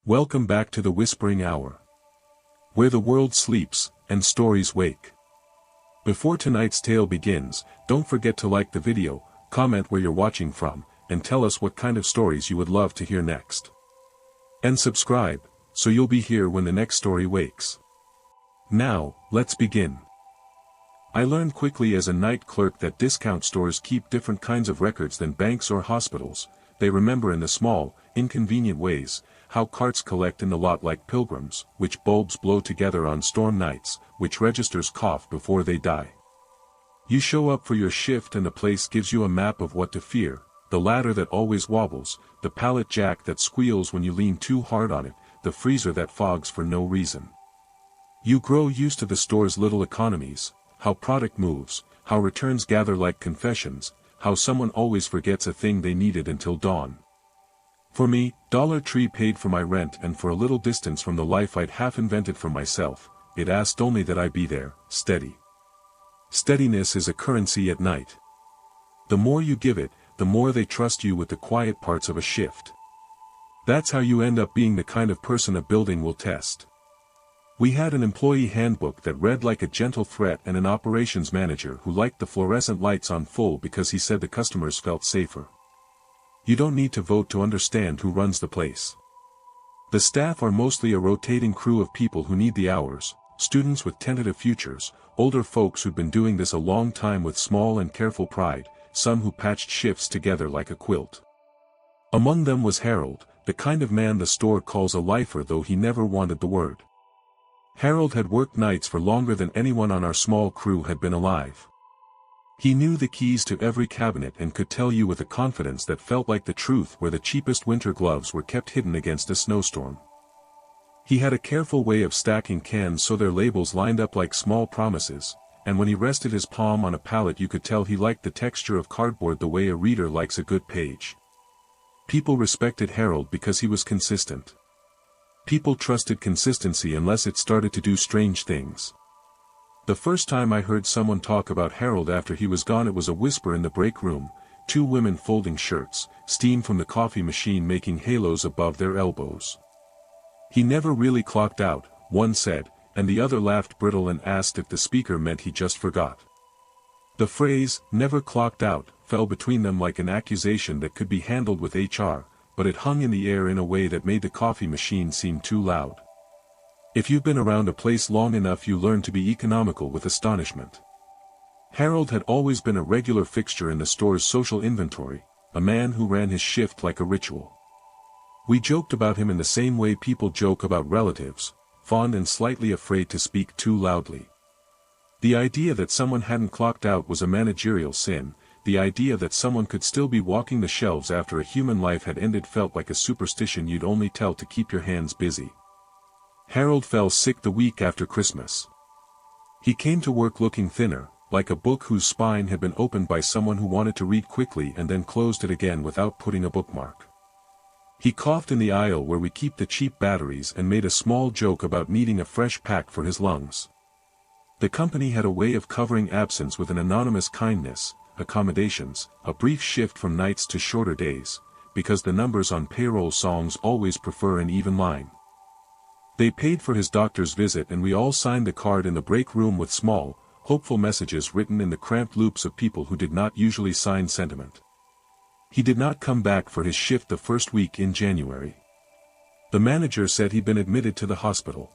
Welcome back to the Whispering Hour, where the world sleeps, and stories wake. Before tonight's tale begins, don't forget to like the video, comment where you're watching from, and tell us what kind of stories you would love to hear next. And subscribe, so you'll be here when the next story wakes. Now, let's begin. I learned quickly as a night clerk that discount stores keep different kinds of records than banks or hospitals. They remember in the small, inconvenient ways, how carts collect in the lot like pilgrims, which bulbs blow together on storm nights, which registers cough before they die. You show up for your shift and the place gives you a map of what to fear, the ladder that always wobbles, the pallet jack that squeals when you lean too hard on it, the freezer that fogs for no reason. You grow used to the store's little economies, how product moves, how returns gather like confessions, how someone always forgets a thing they needed until dawn. For me, Dollar Tree paid for my rent, and for a little distance from the life I'd half invented for myself, it asked only that I be there, steady. Steadiness is a currency at night. The more you give it, the more they trust you with the quiet parts of a shift. That's how you end up being the kind of person a building will test. We had an employee handbook that read like a gentle threat and an operations manager who liked the fluorescent lights on full because he said the customers felt safer. You don't need to vote to understand who runs the place. The staff are mostly a rotating crew of people who need the hours, students with tentative futures, older folks who'd been doing this a long time with small and careful pride, some who patched shifts together like a quilt. Among them was Harold, the kind of man the store calls a lifer, though he never wanted the word. Harold had worked nights for longer than anyone on our small crew had been alive. He knew the keys to every cabinet and could tell you with a confidence that felt like the truth where the cheapest winter gloves were kept hidden against a snowstorm. He had a careful way of stacking cans so their labels lined up like small promises, and when he rested his palm on a pallet you could tell he liked the texture of cardboard the way a reader likes a good page. People respected Harold because he was consistent. People trusted consistency unless it started to do strange things. The first time I heard someone talk about Harold after he was gone, it was a whisper in the break room, two women folding shirts, steam from the coffee machine making halos above their elbows. He never really clocked out, one said, and the other laughed brittle and asked if the speaker meant he just forgot. The phrase, "never clocked out," fell between them like an accusation that could be handled with HR, but it hung in the air in a way that made the coffee machine seem too loud. If you've been around a place long enough you learn to be economical with astonishment. Harold had always been a regular fixture in the store's social inventory, a man who ran his shift like a ritual. We joked about him in the same way people joke about relatives, fond and slightly afraid to speak too loudly. The idea that someone hadn't clocked out was a managerial sin. The idea that someone could still be walking the shelves after a human life had ended felt like a superstition you'd only tell to keep your hands busy. Harold fell sick the week after Christmas. He came to work looking thinner, like a book whose spine had been opened by someone who wanted to read quickly and then closed it again without putting a bookmark. He coughed in the aisle where we keep the cheap batteries and made a small joke about needing a fresh pack for his lungs. The company had a way of covering absence with an anonymous kindness, accommodations, a brief shift from nights to shorter days, because the numbers on payroll songs always prefer an even line. They paid for his doctor's visit and we all signed the card in the break room with small, hopeful messages written in the cramped loops of people who did not usually sign sentiment. He did not come back for his shift the first week in January. The manager said he'd been admitted to the hospital.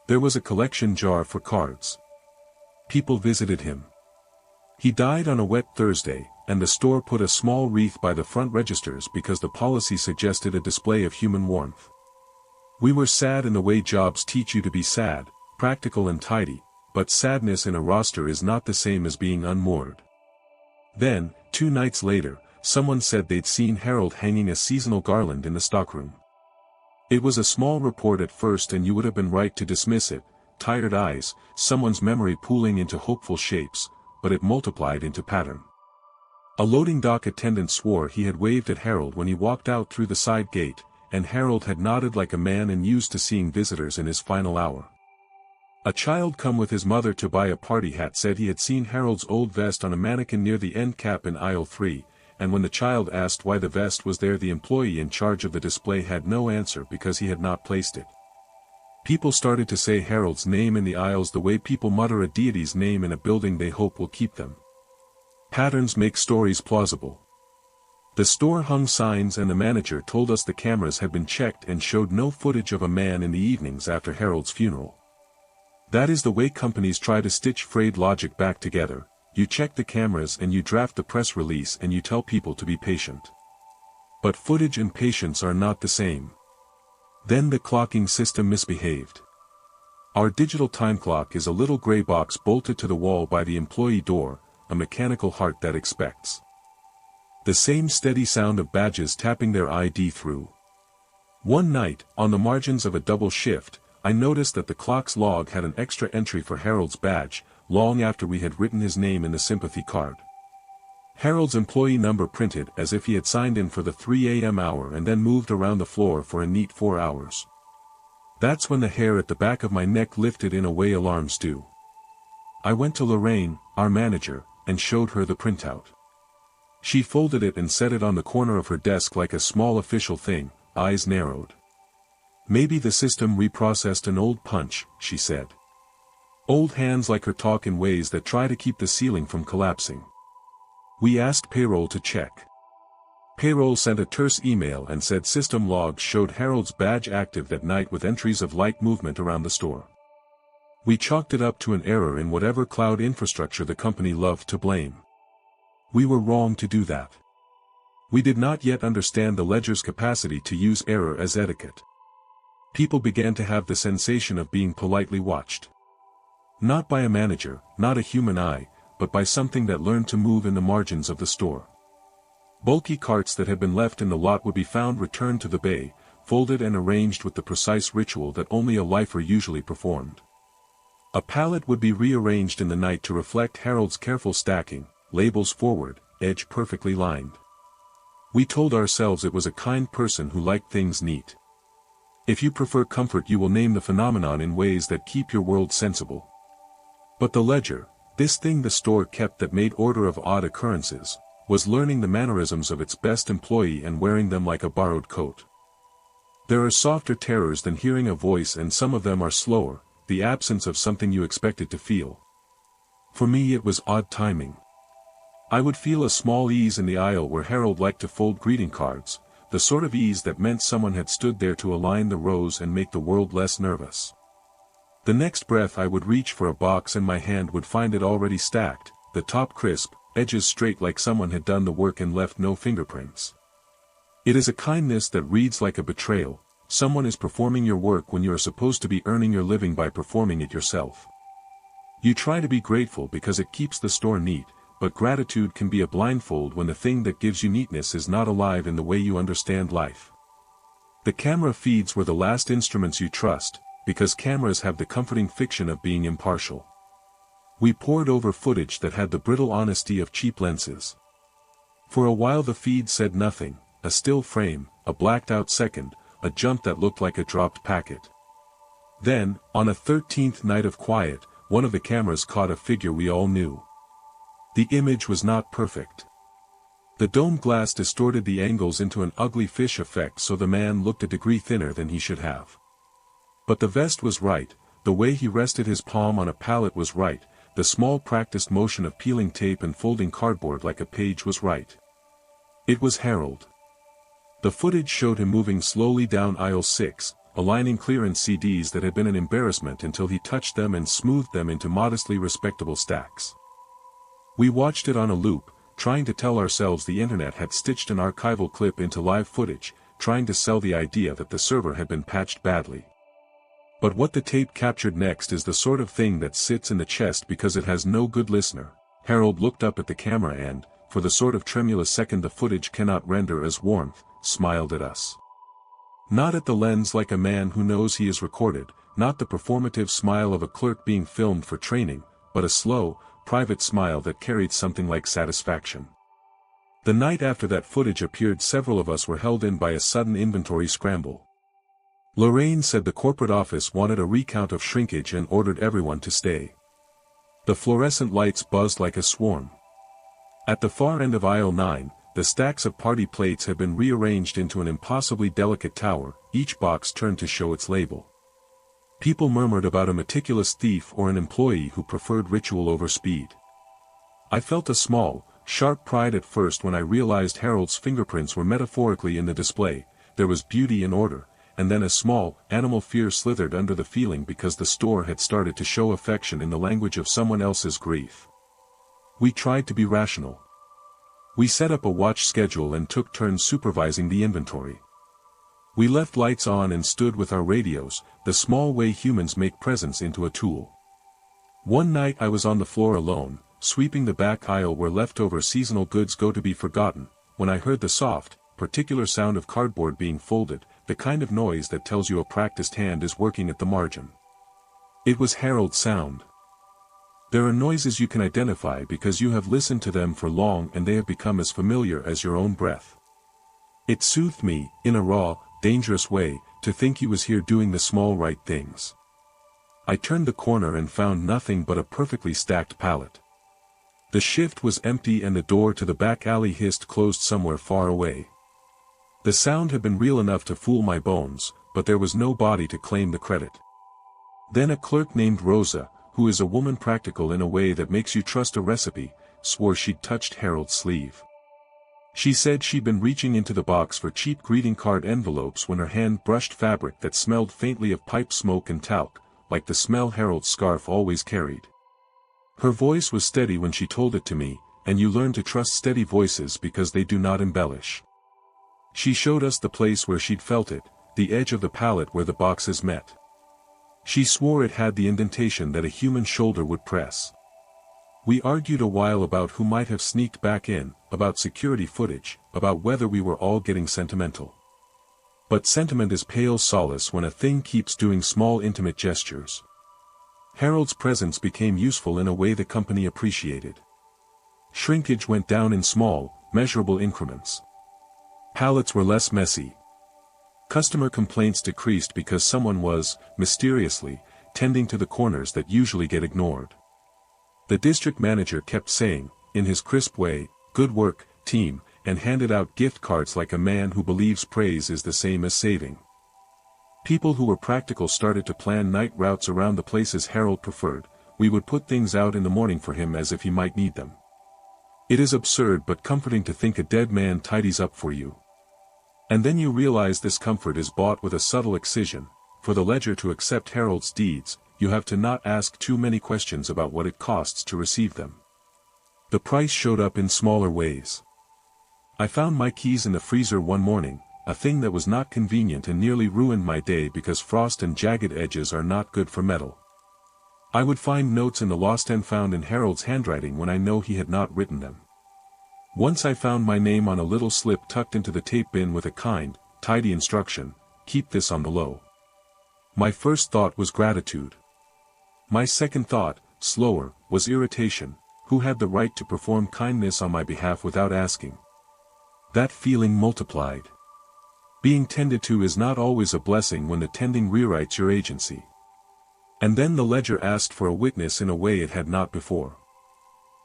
There was a collection jar for cards. People visited him. He died on a wet Thursday, and the store put a small wreath by the front registers because the policy suggested a display of human warmth. We were sad in the way jobs teach you to be sad, practical and tidy, but sadness in a roster is not the same as being unmoored. Then, 2 nights later, someone said they'd seen Harold hanging a seasonal garland in the stockroom. It was a small report at first and you would have been right to dismiss it, tired eyes, someone's memory pooling into hopeful shapes, but it multiplied into pattern. A loading dock attendant swore he had waved at Harold when he walked out through the side gate, and Harold had nodded like a man and used to seeing visitors in his final hour. A child come with his mother to buy a party hat said he had seen Harold's old vest on a mannequin near the end cap in aisle 3, and when the child asked why the vest was there, the employee in charge of the display had no answer because he had not placed it. People started to say Harold's name in the aisles the way people mutter a deity's name in a building they hope will keep them. Patterns make stories plausible. The store hung signs and the manager told us the cameras had been checked and showed no footage of a man in the evenings after Harold's funeral. That is the way companies try to stitch frayed logic back together. You check the cameras and you draft the press release and you tell people to be patient. But footage and patience are not the same. Then the clocking system misbehaved. Our digital time clock is a little gray box bolted to the wall by the employee door, a mechanical heart that expects the same steady sound of badges tapping their ID through. One night, on the margins of a double shift, I noticed that the clock's log had an extra entry for Harold's badge, long after we had written his name in the sympathy card. Harold's employee number printed as if he had signed in for the 3 a.m. hour and then moved around the floor for a neat 4 hours. That's when the hair at the back of my neck lifted in a way alarms do. I went to Lorraine, our manager, and showed her the printout. She folded it and set it on the corner of her desk like a small official thing, eyes narrowed. Maybe the system reprocessed an old punch, she said. Old hands like her talk in ways that try to keep the ceiling from collapsing. We asked payroll to check. Payroll sent a terse email and said system logs showed Harold's badge active that night with entries of light movement around the store. We chalked it up to an error in whatever cloud infrastructure the company loved to blame. We were wrong to do that. We did not yet understand the ledger's capacity to use error as etiquette. People began to have the sensation of being politely watched. Not by a manager, not a human eye, but by something that learned to move in the margins of the store. Bulky carts that had been left in the lot would be found returned to the bay, folded and arranged with the precise ritual that only a lifer usually performed. A pallet would be rearranged in the night to reflect Harold's careful stacking, labels forward, edge perfectly lined. We told ourselves it was a kind person who liked things neat. If you prefer comfort, you will name the phenomenon in ways that keep your world sensible. But the ledger, this thing the store kept that made order of odd occurrences, was learning the mannerisms of its best employee and wearing them like a borrowed coat. There are softer terrors than hearing a voice, and some of them are slower, the absence of something you expected to feel. For me it was odd timing. I would feel a small ease in the aisle where Harold liked to fold greeting cards, the sort of ease that meant someone had stood there to align the rows and make the world less nervous. The next breath I would reach for a box and my hand would find it already stacked, the top crisp, edges straight like someone had done the work and left no fingerprints. It is a kindness that reads like a betrayal. Someone is performing your work when you are supposed to be earning your living by performing it yourself. You try to be grateful because it keeps the store neat, but gratitude can be a blindfold when the thing that gives you neatness is not alive in the way you understand life. The camera feeds were the last instruments you trust, because cameras have the comforting fiction of being impartial. We pored over footage that had the brittle honesty of cheap lenses. For a while the feed said nothing, a still frame, a blacked-out second, a jump that looked like a dropped packet. Then, on a 13th night of quiet, one of the cameras caught a figure we all knew. The image was not perfect. The dome glass distorted the angles into an ugly fish effect, so the man looked a degree thinner than he should have. But the vest was right, the way he rested his palm on a pallet was right, the small practiced motion of peeling tape and folding cardboard like a page was right. It was Harold. The footage showed him moving slowly down aisle 6, aligning clearance CDs that had been an embarrassment until he touched them and smoothed them into modestly respectable stacks. We watched it on a loop, trying to tell ourselves the internet had stitched an archival clip into live footage, trying to sell the idea that the server had been patched badly. But what the tape captured next is the sort of thing that sits in the chest because it has no good listener. Harold looked up at the camera and, for the sort of tremulous second the footage cannot render as warmth, smiled at us. Not at the lens like a man who knows he is recorded, not the performative smile of a clerk being filmed for training, but a slow, private smile that carried something like satisfaction. The night after that footage appeared, several of us were held in by a sudden inventory scramble. Lorraine said the corporate office wanted a recount of shrinkage and ordered everyone to stay. The fluorescent lights buzzed like a swarm. At the far end of aisle 9, the the stacks of party plates had been rearranged into an impossibly delicate tower, each box turned to show its label. People murmured about a meticulous thief or an employee who preferred ritual over speed. I felt a small, sharp pride at first when I realized Harold's fingerprints were metaphorically in the display. There was beauty and order, and then a small, animal fear slithered under the feeling because the store had started to show affection in the language of someone else's grief. We tried to be rational. We set up a watch schedule and took turns supervising the inventory. We left lights on and stood with our radios, the small way humans make presence into a tool. One night I was on the floor alone, sweeping the back aisle where leftover seasonal goods go to be forgotten, when I heard the soft, particular sound of cardboard being folded, the kind of noise that tells you a practiced hand is working at the margin. It was Harold's sound. There are noises you can identify because you have listened to them for long and they have become as familiar as your own breath. It soothed me, in a raw, dangerous way, to think he was here doing the small right things. I turned the corner and found nothing but a perfectly stacked pallet. The shift was empty and the door to the back alley hissed closed somewhere far away. The sound had been real enough to fool my bones, but there was no body to claim the credit. Then a clerk named Rosa, who is a woman practical in a way that makes you trust a recipe, swore she'd touched Harold's sleeve. She said she'd been reaching into the box for cheap greeting card envelopes when her hand brushed fabric that smelled faintly of pipe smoke and talc, like the smell Harold's scarf always carried. Her voice was steady when she told it to me, and you learn to trust steady voices because they do not embellish. She showed us the place where she'd felt it, the edge of the pallet where the boxes met. She swore it had the indentation that a human shoulder would press. We argued a while about who might have sneaked back in, about security footage, about whether we were all getting sentimental. But sentiment is pale solace when a thing keeps doing small intimate gestures. Harold's presence became useful in a way the company appreciated. Shrinkage went down in small, measurable increments. Pallets were less messy. Customer complaints decreased because someone was, mysteriously, tending to the corners that usually get ignored. The district manager kept saying, in his crisp way, "Good work, team," and handed out gift cards like a man who believes praise is the same as saving. People who were practical started to plan night routes around the places Harold preferred. We would put things out in the morning for him as if he might need them. It is absurd but comforting to think a dead man tidies up for you. And then you realize this comfort is bought with a subtle excision. For the ledger to accept Harold's deeds, you have to not ask too many questions about what it costs to receive them. The price showed up in smaller ways. I found my keys in the freezer one morning, a thing that was not convenient and nearly ruined my day because frost and jagged edges are not good for metal. I would find notes in the lost and found in Harold's handwriting when I know he had not written them. Once I found my name on a little slip tucked into the tape bin with a kind, tidy instruction, "Keep this on the low." My first thought was gratitude. My second thought, slower, was irritation. Who had the right to perform kindness on my behalf without asking? That feeling multiplied. Being tended to is not always a blessing when the tending rewrites your agency. And then the ledger asked for a witness in a way it had not before.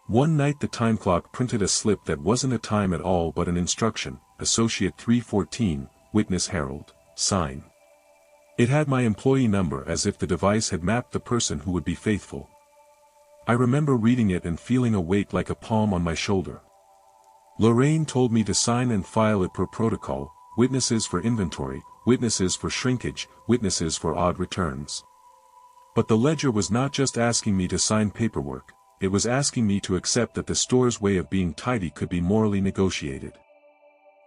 One night the time clock printed a slip that wasn't a time at all but an instruction, Associate 314, Witness Harold, sign. It had my employee number as if the device had mapped the person who would be faithful. I remember reading it and feeling a weight like a palm on my shoulder. Lorraine told me to sign and file it per protocol, witnesses for inventory, witnesses for shrinkage, witnesses for odd returns. But the ledger was not just asking me to sign paperwork, it was asking me to accept that the store's way of being tidy could be morally negotiated.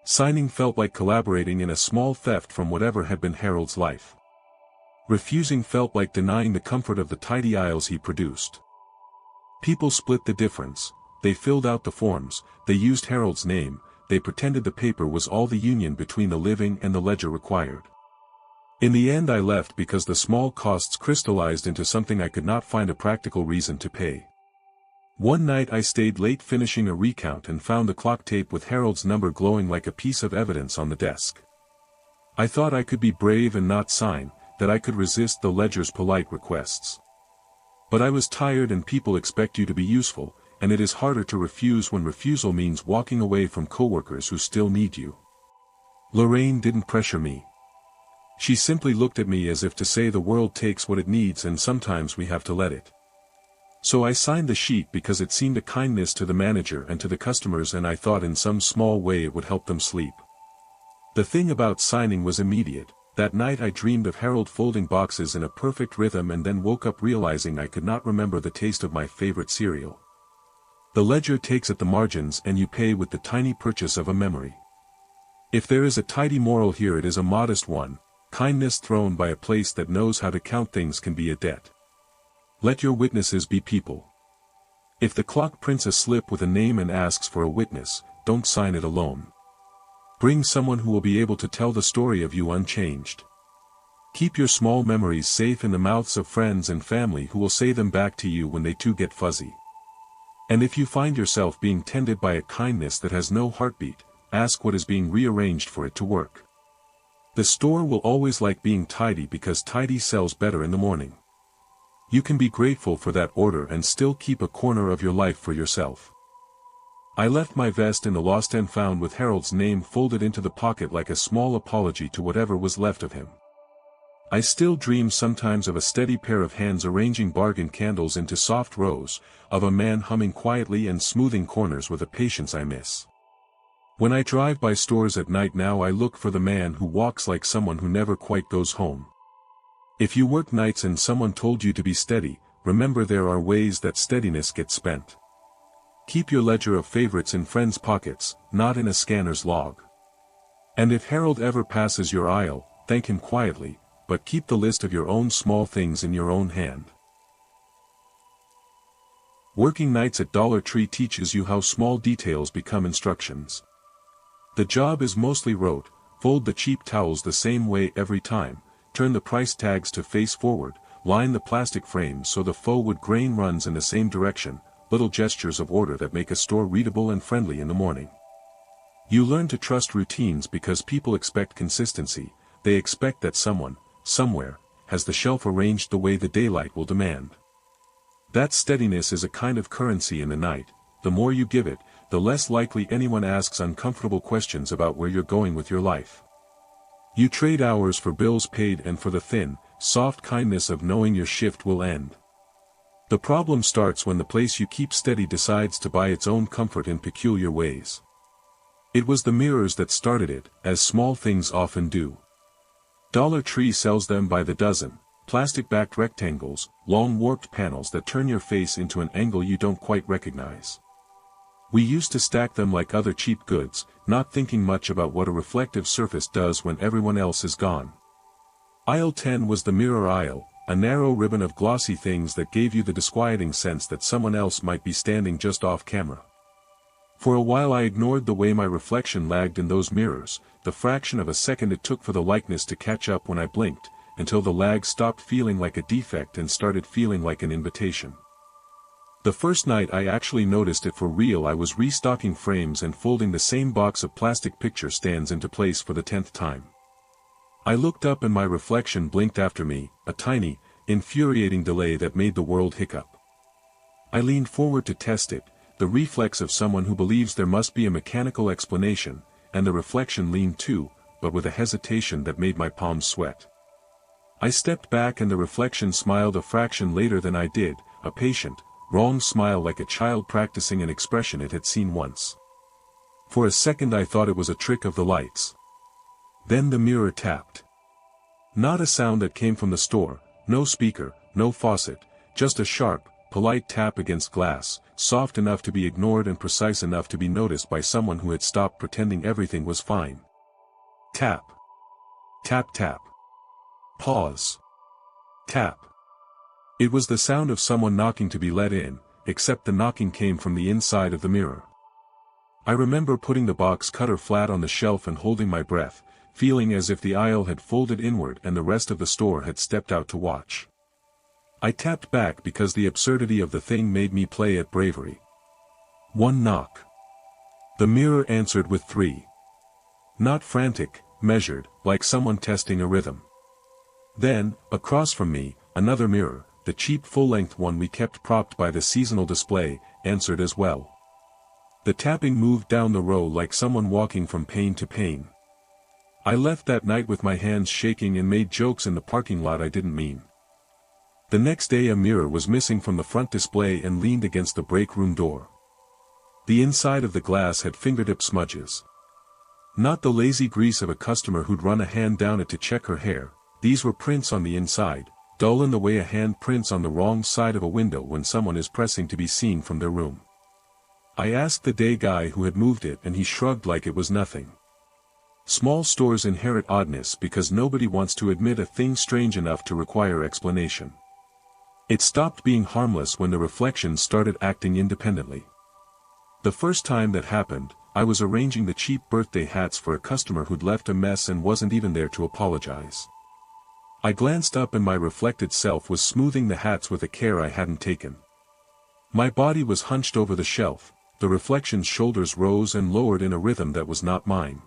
Signing felt like collaborating in a small theft from whatever had been Harold's life. Refusing felt like denying the comfort of the tidy aisles he produced. People split the difference. They filled out the forms, they used Harold's name, they pretended the paper was all the union between the living and the ledger required. In the end I left because the small costs crystallized into something I could not find a practical reason to pay. One night I stayed late finishing a recount and found the clock tape with Harold's number glowing like a piece of evidence on the desk. I thought I could be brave and not sign, that I could resist the ledger's polite requests. But I was tired and people expect you to be useful, and it is harder to refuse when refusal means walking away from coworkers who still need you. Lorraine didn't pressure me. She simply looked at me as if to say the world takes what it needs and sometimes we have to let it. So I signed the sheet because it seemed a kindness to the manager and to the customers, and I thought in some small way it would help them sleep. The thing about signing was immediate. That night I dreamed of Harold folding boxes in a perfect rhythm and then woke up realizing I could not remember the taste of my favorite cereal. The ledger takes at the margins and you pay with the tiny purchase of a memory. If there is a tidy moral here, it is a modest one. Kindness thrown by a place that knows how to count things can be a debt. Let your witnesses be people. If the clock prints a slip with a name and asks for a witness, don't sign it alone. Bring someone who will be able to tell the story of you unchanged. Keep your small memories safe in the mouths of friends and family who will say them back to you when they too get fuzzy. And if you find yourself being tended by a kindness that has no heartbeat, ask what is being rearranged for it to work. The store will always like being tidy because tidy sells better in the morning. You can be grateful for that order and still keep a corner of your life for yourself. I left my vest in the lost and found with Harold's name folded into the pocket like a small apology to whatever was left of him. I still dream sometimes of a steady pair of hands arranging bargain candles into soft rows, of a man humming quietly and smoothing corners with a patience I miss. When I drive by stores at night now, I look for the man who walks like someone who never quite goes home. If you work nights and someone told you to be steady, remember there are ways that steadiness gets spent. Keep your ledger of favorites in friends' pockets, not in a scanner's log. And if Harold ever passes your aisle, thank him quietly, but keep the list of your own small things in your own hand. Working nights at Dollar Tree teaches you how small details become instructions. The job is mostly rote: fold the cheap towels the same way every time, turn the price tags to face forward, line the plastic frames so the forward grain runs in the same direction, little gestures of order that make a store readable and friendly in the morning. You learn to trust routines because people expect consistency. They expect that someone, somewhere, has the shelf arranged the way the daylight will demand. That steadiness is a kind of currency in the night. The more you give it, the less likely anyone asks uncomfortable questions about where you're going with your life. You trade hours for bills paid and for the thin, soft kindness of knowing your shift will end. The problem starts when the place you keep steady decides to buy its own comfort in peculiar ways. It was the mirrors that started it, as small things often do. Dollar Tree sells them by the dozen, plastic-backed rectangles, long warped panels that turn your face into an angle you don't quite recognize. We used to stack them like other cheap goods, not thinking much about what a reflective surface does when everyone else is gone. Aisle 10 was the mirror aisle, a narrow ribbon of glossy things that gave you the disquieting sense that someone else might be standing just off camera. For a while I ignored the way my reflection lagged in those mirrors, the fraction of a second it took for the likeness to catch up when I blinked, until the lag stopped feeling like a defect and started feeling like an invitation. The first night I actually noticed it for real, I was restocking frames and folding the same box of plastic picture stands into place for the 10th time. I looked up and my reflection blinked after me, a tiny, infuriating delay that made the world hiccup. I leaned forward to test it, the reflex of someone who believes there must be a mechanical explanation, and the reflection leaned too, but with a hesitation that made my palms sweat. I stepped back and the reflection smiled a fraction later than I did, a patient, wrong smile like a child practicing an expression it had seen once. For a second I thought it was a trick of the lights. Then the mirror tapped. Not a sound that came from the store, no speaker, no faucet, just a sharp, polite tap against glass, soft enough to be ignored and precise enough to be noticed by someone who had stopped pretending everything was fine. Tap. Tap tap. Pause. Tap. It was the sound of someone knocking to be let in, except the knocking came from the inside of the mirror. I remember putting the box cutter flat on the shelf and holding my breath, feeling as if the aisle had folded inward and the rest of the store had stepped out to watch. I tapped back because the absurdity of the thing made me play at bravery. One knock. The mirror answered with 3. Not frantic, measured, like someone testing a rhythm. Then, across from me, another mirror, the cheap full-length one we kept propped by the seasonal display, answered as well. The tapping moved down the row like someone walking from pane to pane. I left that night with my hands shaking and made jokes in the parking lot I didn't mean. The next day a mirror was missing from the front display and leaned against the break room door. The inside of the glass had fingertip smudges. Not the lazy grease of a customer who'd run a hand down it to check her hair, these were prints on the inside, dull in the way a hand prints on the wrong side of a window when someone is pressing to be seen from their room. I asked the day guy who had moved it and he shrugged like it was nothing. Small stores inherit oddness because nobody wants to admit a thing strange enough to require explanation. It stopped being harmless when the reflections started acting independently. The first time that happened, I was arranging the cheap birthday hats for a customer who'd left a mess and wasn't even there to apologize. I glanced up and my reflected self was smoothing the hats with a care I hadn't taken. My body was hunched over the shelf, the reflection's shoulders rose and lowered in a rhythm that was not mine.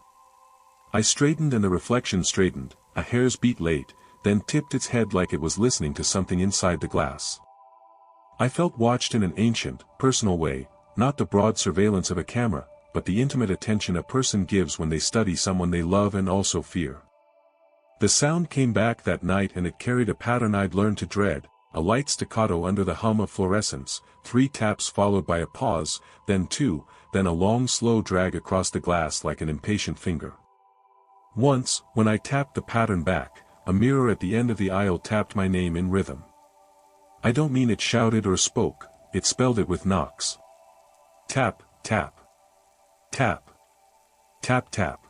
I straightened and the reflection straightened, a hair's beat late, then tipped its head like it was listening to something inside the glass. I felt watched in an ancient, personal way, not the broad surveillance of a camera, but the intimate attention a person gives when they study someone they love and also fear. The sound came back that night and it carried a pattern I'd learned to dread, a light staccato under the hum of fluorescence, 3 taps followed by a pause, then 2, then a long slow drag across the glass like an impatient finger. Once, when I tapped the pattern back, a mirror at the end of the aisle tapped my name in rhythm. I don't mean it shouted or spoke, it spelled it with knocks. Tap, tap. Tap. Tap tap.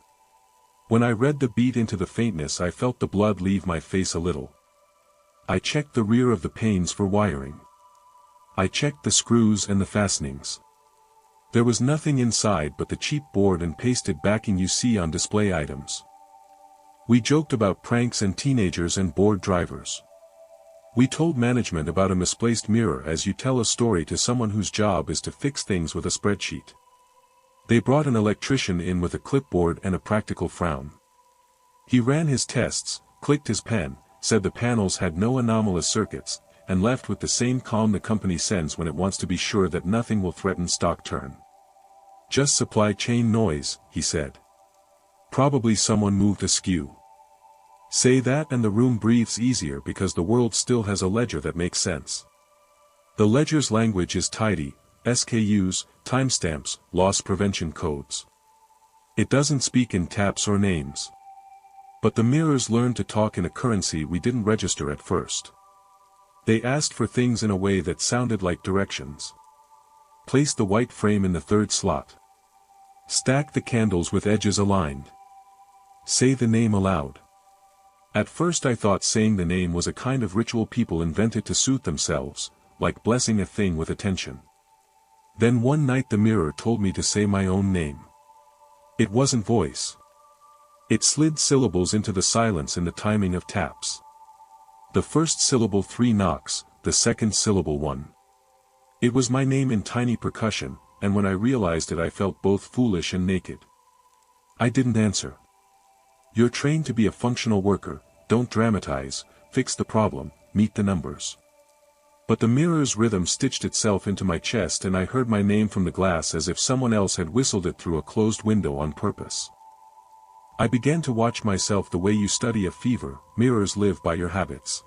When I read the beat into the faintness I felt the blood leave my face a little. I checked the rear of the panes for wiring. I checked the screws and the fastenings. There was nothing inside but the cheap board and pasted backing you see on display items. We joked about pranks and teenagers and bored drivers. We told management about a misplaced mirror as you tell a story to someone whose job is to fix things with a spreadsheet. They brought an electrician in with a clipboard and a practical frown. He ran his tests, clicked his pen, said the panels had no anomalous circuits, and left with the same calm the company sends when it wants to be sure that nothing will threaten stock turn. Just supply chain noise, he said. Probably someone moved askew. Say that and the room breathes easier because the world still has a ledger that makes sense. The ledger's language is tidy, SKUs, timestamps, loss prevention codes. It doesn't speak in taps or names. But the mirrors learned to talk in a currency we didn't register at first. They asked for things in a way that sounded like directions. Place the white frame in the 3rd slot. Stack the candles with edges aligned. Say the name aloud. At first I thought saying the name was a kind of ritual people invented to suit themselves, like blessing a thing with attention. Then one night the mirror told me to say my own name. It wasn't voice. It slid syllables into the silence in the timing of taps. The first syllable 3 knocks, the second syllable 1. It was my name in tiny percussion, and when I realized it I felt both foolish and naked. I didn't answer. You're trained to be a functional worker, don't dramatize, fix the problem, meet the numbers. But the mirror's rhythm stitched itself into my chest and I heard my name from the glass as if someone else had whistled it through a closed window on purpose. I began to watch myself the way you study a fever. Mirrors live by your habits.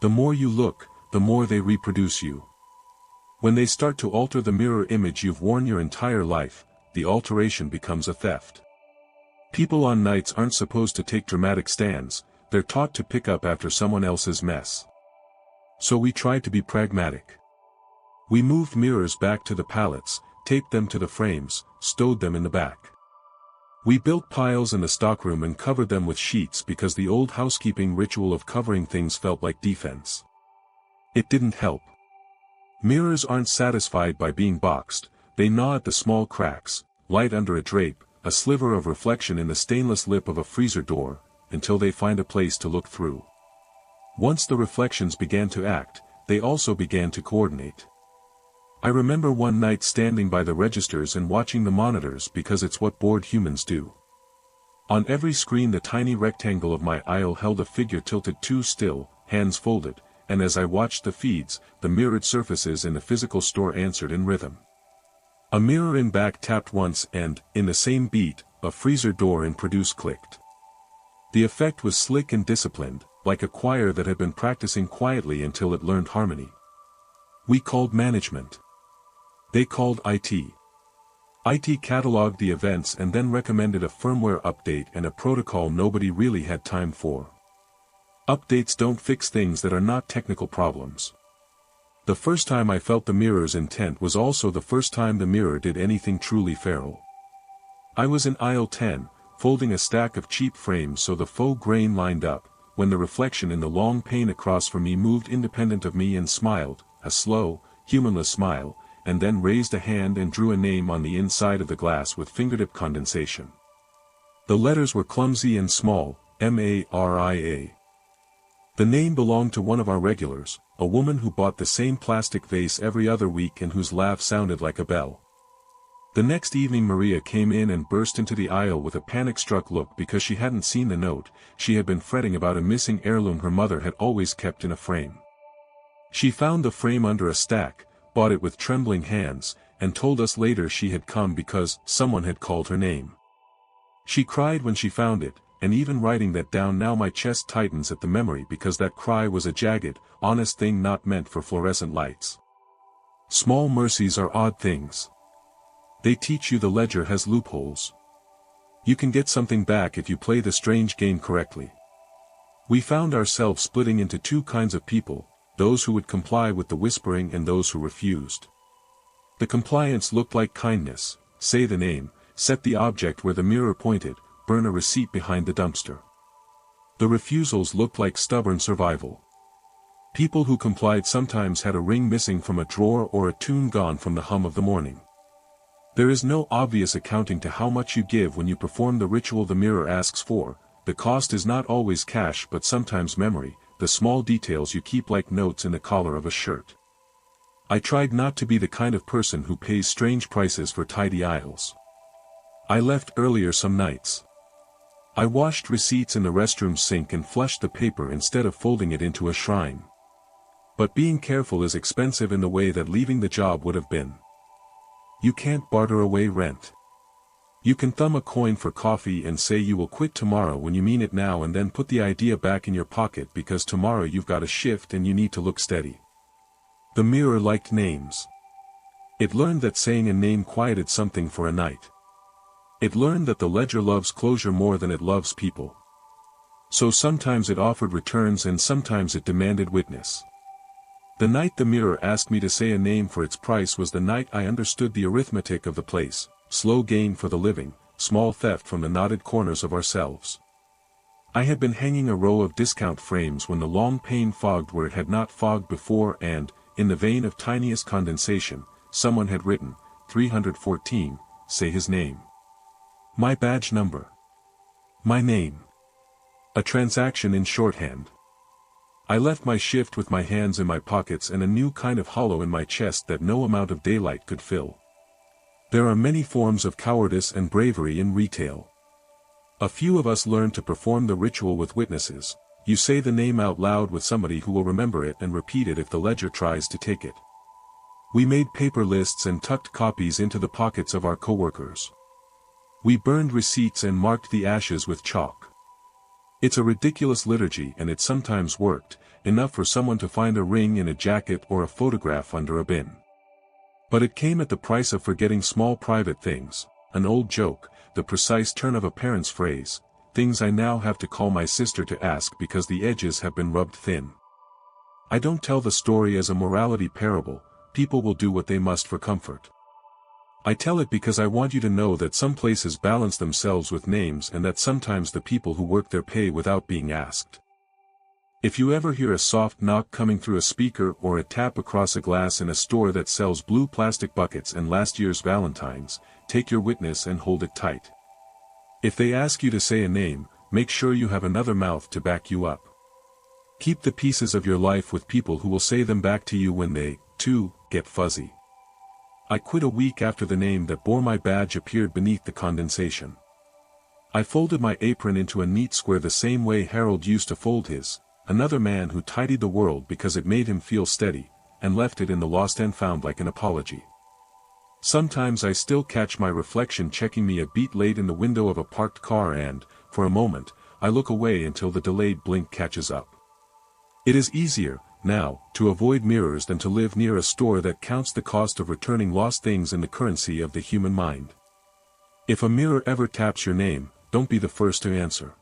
The more you look, the more they reproduce you. When they start to alter the mirror image you've worn your entire life, the alteration becomes a theft. People on nights aren't supposed to take dramatic stands, they're taught to pick up after someone else's mess. So we tried to be pragmatic. We moved mirrors back to the pallets, taped them to the frames, stowed them in the back. We built piles in the stockroom and covered them with sheets because the old housekeeping ritual of covering things felt like defense. It didn't help. Mirrors aren't satisfied by being boxed, they gnaw at the small cracks, light under a drape, a sliver of reflection in the stainless lip of a freezer door, until they find a place to look through. Once the reflections began to act, they also began to coordinate. I remember one night standing by the registers and watching the monitors because it's what bored humans do. On every screen the tiny rectangle of my aisle held a figure tilted too still, hands folded, and as I watched the feeds, the mirrored surfaces in the physical store answered in rhythm. A mirror in back tapped once and, in the same beat, a freezer door in produce clicked. The effect was slick and disciplined, like a choir that had been practicing quietly until it learned harmony. We called management. They called IT. IT cataloged the events and then recommended a firmware update and a protocol nobody really had time for. Updates don't fix things that are not technical problems. The first time I felt the mirror's intent was also the first time the mirror did anything truly feral. I was in aisle 10, folding a stack of cheap frames so the faux grain lined up, when the reflection in the long pane across from me moved independent of me and smiled, a slow, humanless smile, and then raised a hand and drew a name on the inside of the glass with fingertip condensation. The letters were clumsy and small, M-A-R-I-A. The name belonged to one of our regulars, a woman who bought the same plastic vase every other week and whose laugh sounded like a bell. The next evening Maria came in and burst into the aisle with a panic-struck look because she hadn't seen the note. She had been fretting about a missing heirloom her mother had always kept in a frame. She found the frame under a stack, bought it with trembling hands, and told us later she had come because someone had called her name. She cried when she found it, and even writing that down now my chest tightens at the memory because that cry was a jagged, honest thing not meant for fluorescent lights. Small mercies are odd things. They teach you the ledger has loopholes. You can get something back if you play the strange game correctly. We found ourselves splitting into two kinds of people, those who would comply with the whispering and those who refused. The compliance looked like kindness: say the name, set the object where the mirror pointed, burn a receipt behind the dumpster. The refusals looked like stubborn survival. People who complied sometimes had a ring missing from a drawer or a tune gone from the hum of the morning. There is no obvious accounting to how much you give when you perform the ritual the mirror asks for. The cost is not always cash but sometimes memory, the small details you keep like notes in the collar of a shirt. I tried not to be the kind of person who pays strange prices for tidy aisles. I left earlier some nights. I washed receipts in the restroom sink and flushed the paper instead of folding it into a shrine. But being careful is expensive in the way that leaving the job would have been. You can't barter away rent. You can thumb a coin for coffee and say you will quit tomorrow when you mean it now and then put the idea back in your pocket because tomorrow you've got a shift and you need to look steady. The mirror liked names. It learned that saying a name quieted something for a night. It learned that the ledger loves closure more than it loves people. So sometimes it offered returns and sometimes it demanded witness. The night the mirror asked me to say a name for its price was the night I understood the arithmetic of the place: slow gain for the living, small theft from the knotted corners of ourselves. I had been hanging a row of discount frames when the long pane fogged where it had not fogged before and, in the vein of tiniest condensation, someone had written, 314, say his name. My badge number. My name. A transaction in shorthand. I left my shift with my hands in my pockets and a new kind of hollow in my chest that no amount of daylight could fill. There are many forms of cowardice and bravery in retail. A few of us learn to perform the ritual with witnesses. You say the name out loud with somebody who will remember it and repeat it if the ledger tries to take it. We made paper lists and tucked copies into the pockets of our coworkers. We burned receipts and marked the ashes with chalk. It's a ridiculous liturgy and it sometimes worked, enough for someone to find a ring in a jacket or a photograph under a bin. But it came at the price of forgetting small private things, an old joke, the precise turn of a parent's phrase, things I now have to call my sister to ask because the edges have been rubbed thin. I don't tell the story as a morality parable, people will do what they must for comfort. I tell it because I want you to know that some places balance themselves with names and that sometimes the people who work there pay without being asked. If you ever hear a soft knock coming through a speaker or a tap across a glass in a store that sells blue plastic buckets and last year's Valentines, take your witness and hold it tight. If they ask you to say a name, make sure you have another mouth to back you up. Keep the pieces of your life with people who will say them back to you when they, too, get fuzzy. I quit a week after the name that bore my badge appeared beneath the condensation. I folded my apron into a neat square the same way Harold used to fold his, another man who tidied the world because it made him feel steady, and left it in the lost and found like an apology. Sometimes I still catch my reflection checking me a beat late in the window of a parked car and, for a moment, I look away until the delayed blink catches up. It is easier, now, to avoid mirrors than to live near a store that counts the cost of returning lost things in the currency of the human mind. If a mirror ever taps your name, don't be the first to answer.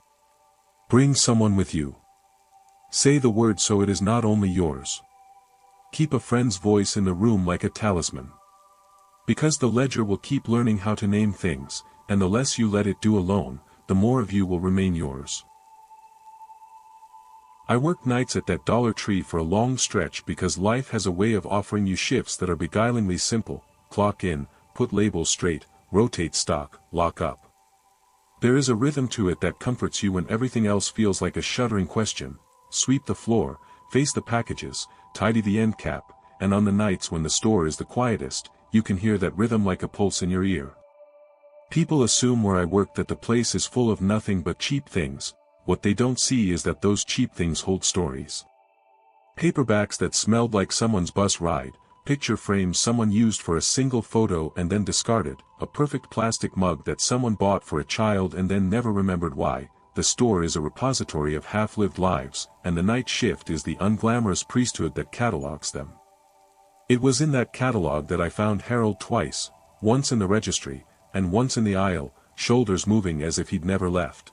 Bring someone with you. Say the word so it is not only yours. Keep a friend's voice in the room like a talisman. Because the ledger will keep learning how to name things, and the less you let it do alone, the more of you will remain yours. I worked nights at that Dollar Tree for a long stretch because life has a way of offering you shifts that are beguilingly simple: clock in, put labels straight, rotate stock, lock up. There is a rhythm to it that comforts you when everything else feels like a shuddering question: sweep the floor, face the packages, tidy the end cap, and on the nights when the store is the quietest, you can hear that rhythm like a pulse in your ear. People assume where I work that the place is full of nothing but cheap things. What they don't see is that those cheap things hold stories. Paperbacks that smelled like someone's bus ride, picture frames someone used for a single photo and then discarded, a perfect plastic mug that someone bought for a child and then never remembered why. The store is a repository of half-lived lives, and the night shift is the unglamorous priesthood that catalogs them. It was in that catalog that I found Harold twice, once in the registry, and once in the aisle, shoulders moving as if he'd never left.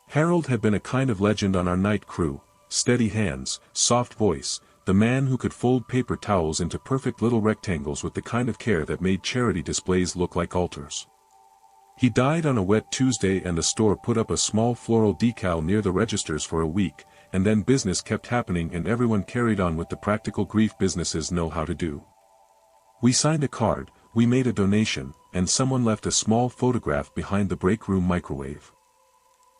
Harold had been a kind of legend on our night crew: steady hands, soft voice, the man who could fold paper towels into perfect little rectangles with the kind of care that made charity displays look like altars. He died on a wet Tuesday and the store put up a small floral decal near the registers for a week, and then business kept happening and everyone carried on with the practical grief businesses know how to do. We signed a card, we made a donation, and someone left a small photograph behind the breakroom microwave.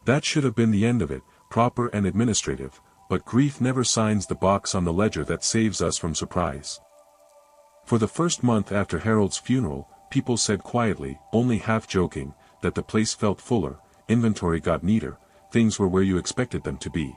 That should have been the end of it, proper and administrative, but grief never signs the box on the ledger that saves us from surprise. For the first month after Harold's funeral, people said quietly, only half joking, that the place felt fuller, inventory got neater, things were where you expected them to be.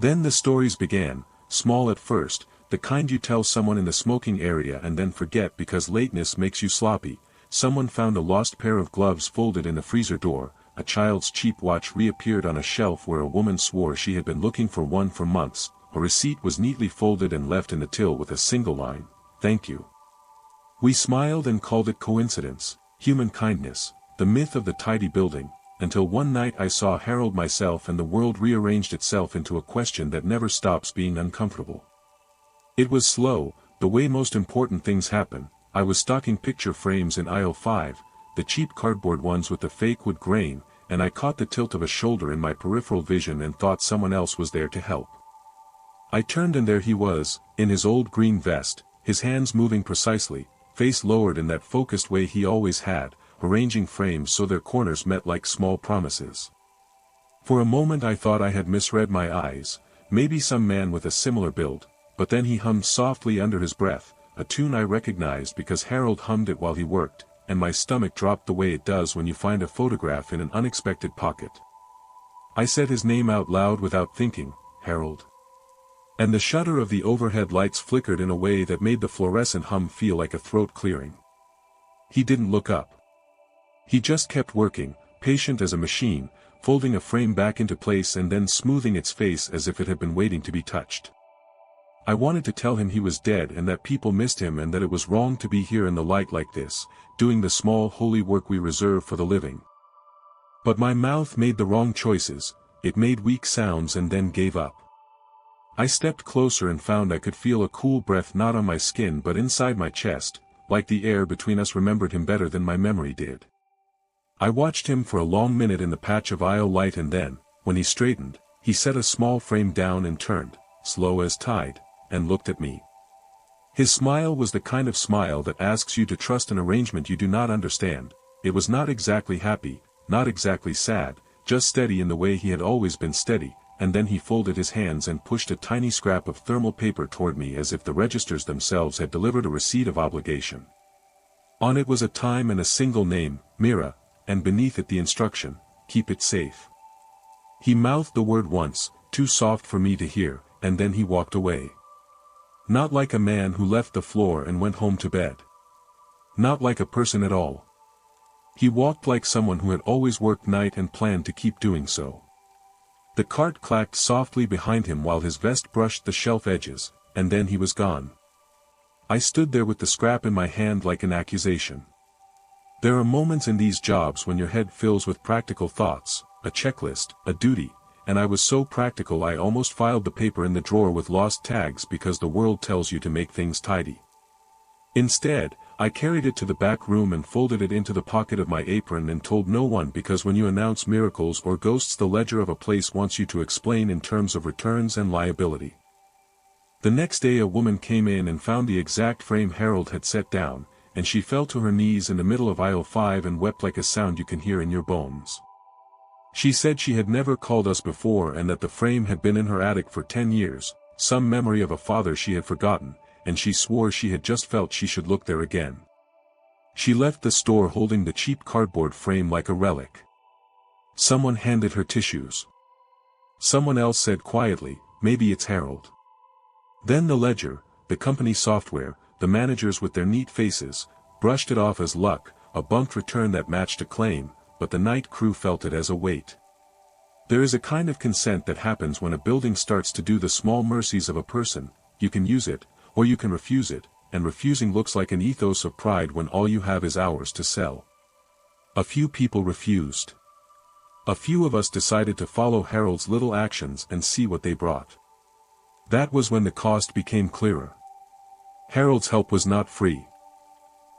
Then the stories began, small at first, the kind you tell someone in the smoking area and then forget because lateness makes you sloppy. Someone found a lost pair of gloves folded in the freezer door, a child's cheap watch reappeared on a shelf where a woman swore she had been looking for one for months, a receipt was neatly folded and left in the till with a single line: "Thank you." We smiled and called it coincidence, human kindness, the myth of the tidy building, until one night I saw Harold myself and the world rearranged itself into a question that never stops being uncomfortable. It was slow, the way most important things happen. I was stocking picture frames in aisle 5, the cheap cardboard ones with the fake wood grain, and I caught the tilt of a shoulder in my peripheral vision and thought someone else was there to help. I turned and there he was, in his old green vest, his hands moving precisely, face lowered in that focused way he always had, arranging frames so their corners met like small promises. For a moment I thought I had misread my eyes, maybe some man with a similar build, but then he hummed softly under his breath, a tune I recognized because Harold hummed it while he worked, and my stomach dropped the way it does when you find a photograph in an unexpected pocket. I said his name out loud without thinking, Harold. And the shutter of the overhead lights flickered in a way that made the fluorescent hum feel like a throat clearing. He didn't look up. He just kept working, patient as a machine, folding a frame back into place and then smoothing its face as if it had been waiting to be touched. I wanted to tell him he was dead and that people missed him and that it was wrong to be here in the light like this, doing the small holy work we reserve for the living. But my mouth made the wrong choices, it made weak sounds and then gave up. I stepped closer and found I could feel a cool breath not on my skin but inside my chest, like the air between us remembered him better than my memory did. I watched him for a long minute in the patch of aisle light and then, when he straightened, he set a small frame down and turned, slow as tide, and looked at me. His smile was the kind of smile that asks you to trust an arrangement you do not understand. It was not exactly happy, not exactly sad, just steady in the way he had always been steady, and then he folded his hands and pushed a tiny scrap of thermal paper toward me as if the registers themselves had delivered a receipt of obligation. On it was a time and a single name, Mira, and beneath it the instruction, keep it safe. He mouthed the word once, too soft for me to hear, and then he walked away. Not like a man who left the floor and went home to bed. Not like a person at all. He walked like someone who had always worked night and planned to keep doing so. The cart clacked softly behind him while his vest brushed the shelf edges, and then he was gone. I stood there with the scrap in my hand like an accusation. There are moments in these jobs when your head fills with practical thoughts, a checklist, a duty, and I was so practical I almost filed the paper in the drawer with lost tags because the world tells you to make things tidy. Instead, I carried it to the back room and folded it into the pocket of my apron and told no one because when you announce miracles or ghosts the ledger of a place wants you to explain in terms of returns and liability. The next day a woman came in and found the exact frame Harold had set down, and she fell to her knees in the middle of aisle 5 and wept like a sound you can hear in your bones. She said she had never called us before and that the frame had been in her attic for 10 years, some memory of a father she had forgotten, and she swore she had just felt she should look there again. She left the store holding the cheap cardboard frame like a relic. Someone handed her tissues. Someone else said quietly, "Maybe it's Harold." Then the ledger, the company software, the managers with their neat faces, brushed it off as luck, a bunked return that matched a claim, but the night crew felt it as a weight. There is a kind of consent that happens when a building starts to do the small mercies of a person. You can use it, or you can refuse it, and refusing looks like an ethos of pride when all you have is hours to sell. A few people refused. A few of us decided to follow Harold's little actions and see what they brought. That was when the cost became clearer. Harold's help was not free.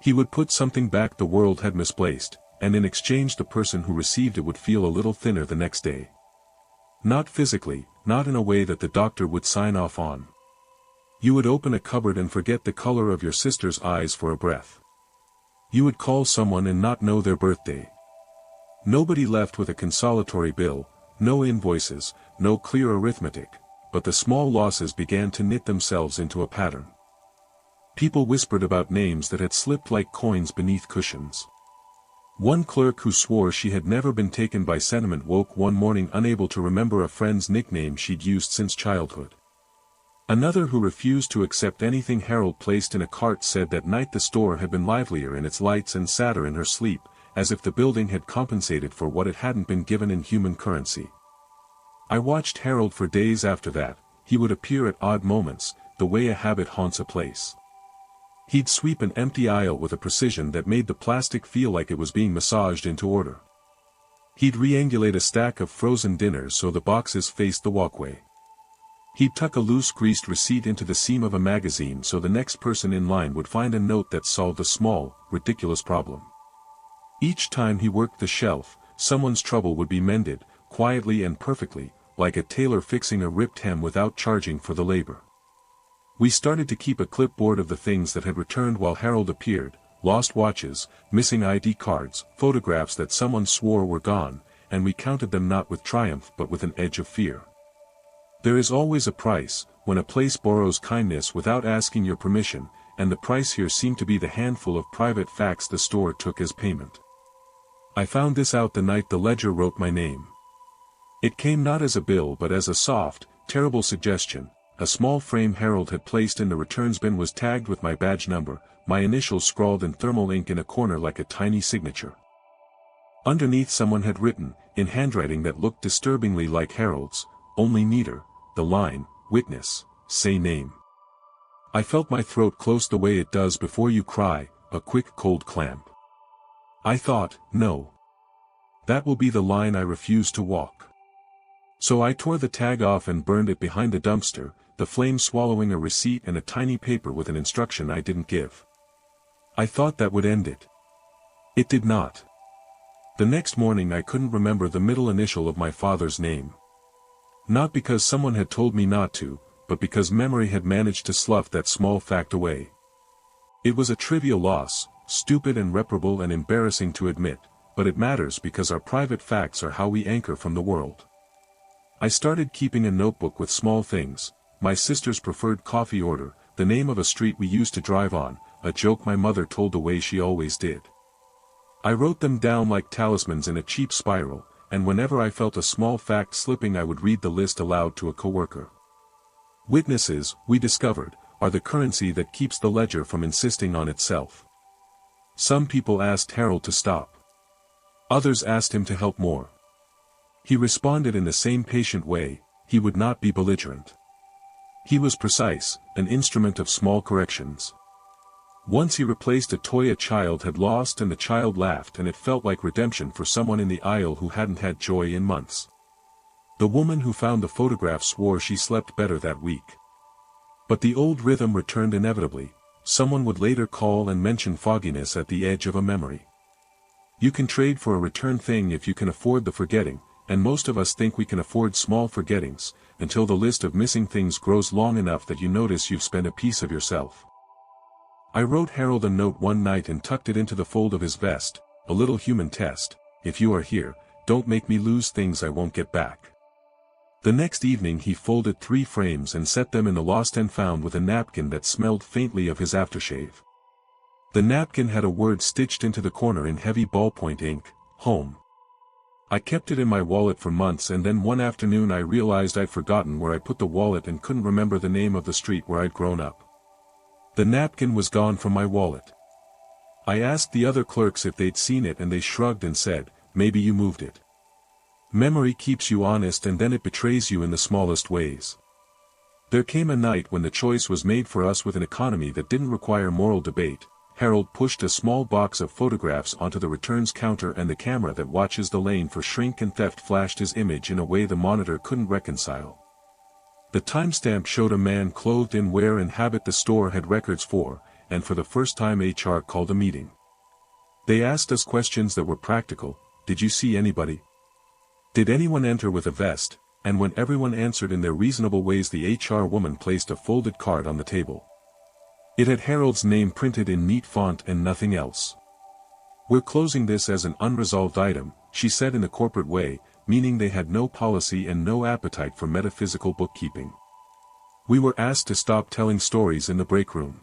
He would put something back the world had misplaced, and in exchange the person who received it would feel a little thinner the next day. Not physically, not in a way that the doctor would sign off on. You would open a cupboard and forget the color of your sister's eyes for a breath. You would call someone and not know their birthday. Nobody left with a consolatory bill, no invoices, no clear arithmetic, but the small losses began to knit themselves into a pattern. People whispered about names that had slipped like coins beneath cushions. One clerk who swore she had never been taken by sentiment woke one morning unable to remember a friend's nickname she'd used since childhood. Another who refused to accept anything Harold placed in a cart said that night the store had been livelier in its lights and sadder in her sleep, as if the building had compensated for what it hadn't been given in human currency. I watched Harold for days after that. He would appear at odd moments, the way a habit haunts a place. He'd sweep an empty aisle with a precision that made the plastic feel like it was being massaged into order. He'd triangulate a stack of frozen dinners so the boxes faced the walkway. He'd tuck a loose greased receipt into the seam of a magazine so the next person in line would find a note that solved a small, ridiculous problem. Each time he worked the shelf, someone's trouble would be mended, quietly and perfectly, like a tailor fixing a ripped hem without charging for the labor. We started to keep a clipboard of the things that had returned while Harold appeared, lost watches, missing ID cards, photographs that someone swore were gone, and we counted them not with triumph but with an edge of fear. There is always a price, when a place borrows kindness without asking your permission, and the price here seemed to be the handful of private facts the store took as payment. I found this out the night the ledger wrote my name. It came not as a bill but as a soft, terrible suggestion. A small frame Harold had placed in the returns bin was tagged with my badge number, my initials scrawled in thermal ink in a corner like a tiny signature. Underneath someone had written, in handwriting that looked disturbingly like Harold's, only neater, the line, "Witness, say name." I felt my throat close the way it does before you cry, a quick cold clamp. I thought, no. That will be the line I refuse to walk. So I tore the tag off and burned it behind the dumpster, the flame swallowing a receipt and a tiny paper with an instruction I didn't give. I thought that would end it. It did not. The next morning I couldn't remember the middle initial of my father's name. Not because someone had told me not to, but because memory had managed to slough that small fact away. It was a trivial loss, stupid and reparable and embarrassing to admit, but it matters because our private facts are how we anchor from the world. I started keeping a notebook with small things, my sister's preferred coffee order, the name of a street we used to drive on, a joke my mother told the way she always did. I wrote them down like talismans in a cheap spiral, and whenever I felt a small fact slipping I would read the list aloud to a coworker. Witnesses, we discovered, are the currency that keeps the ledger from insisting on itself. Some people asked Harold to stop. Others asked him to help more. He responded in the same patient way, he would not be belligerent. He was precise, an instrument of small corrections. Once he replaced a toy a child had lost and the child laughed and it felt like redemption for someone in the aisle who hadn't had joy in months. The woman who found the photograph swore she slept better that week. But the old rhythm returned inevitably. Someone would later call and mention fogginess at the edge of a memory. You can trade for a return thing if you can afford the forgetting, and most of us think we can afford small forgettings, until the list of missing things grows long enough that you notice you've spent a piece of yourself. I wrote Harold a note one night and tucked it into the fold of his vest, a little human test: if you are here, don't make me lose things I won't get back. The next evening he folded 3 frames and set them in the lost and found with a napkin that smelled faintly of his aftershave. The napkin had a word stitched into the corner in heavy ballpoint ink: home. I kept it in my wallet for months, and then one afternoon I realized I'd forgotten where I put the wallet and couldn't remember the name of the street where I'd grown up. The napkin was gone from my wallet. I asked the other clerks if they'd seen it and they shrugged and said, "Maybe you moved it." Memory keeps you honest and then it betrays you in the smallest ways. There came a night when the choice was made for us with an economy that didn't require moral debate. Harold pushed a small box of photographs onto the returns counter and the camera that watches the lane for shrink and theft flashed his image in a way the monitor couldn't reconcile. The timestamp showed a man clothed in wear and habit the store had records for, and for the first time HR called a meeting. They asked us questions that were practical: did you see anybody? Did anyone enter with a vest? And when everyone answered in their reasonable ways, the HR woman placed a folded card on the table. It had Harold's name printed in neat font and nothing else. "We're closing this as an unresolved item," she said in a corporate way, meaning they had no policy and no appetite for metaphysical bookkeeping. We were asked to stop telling stories in the break room.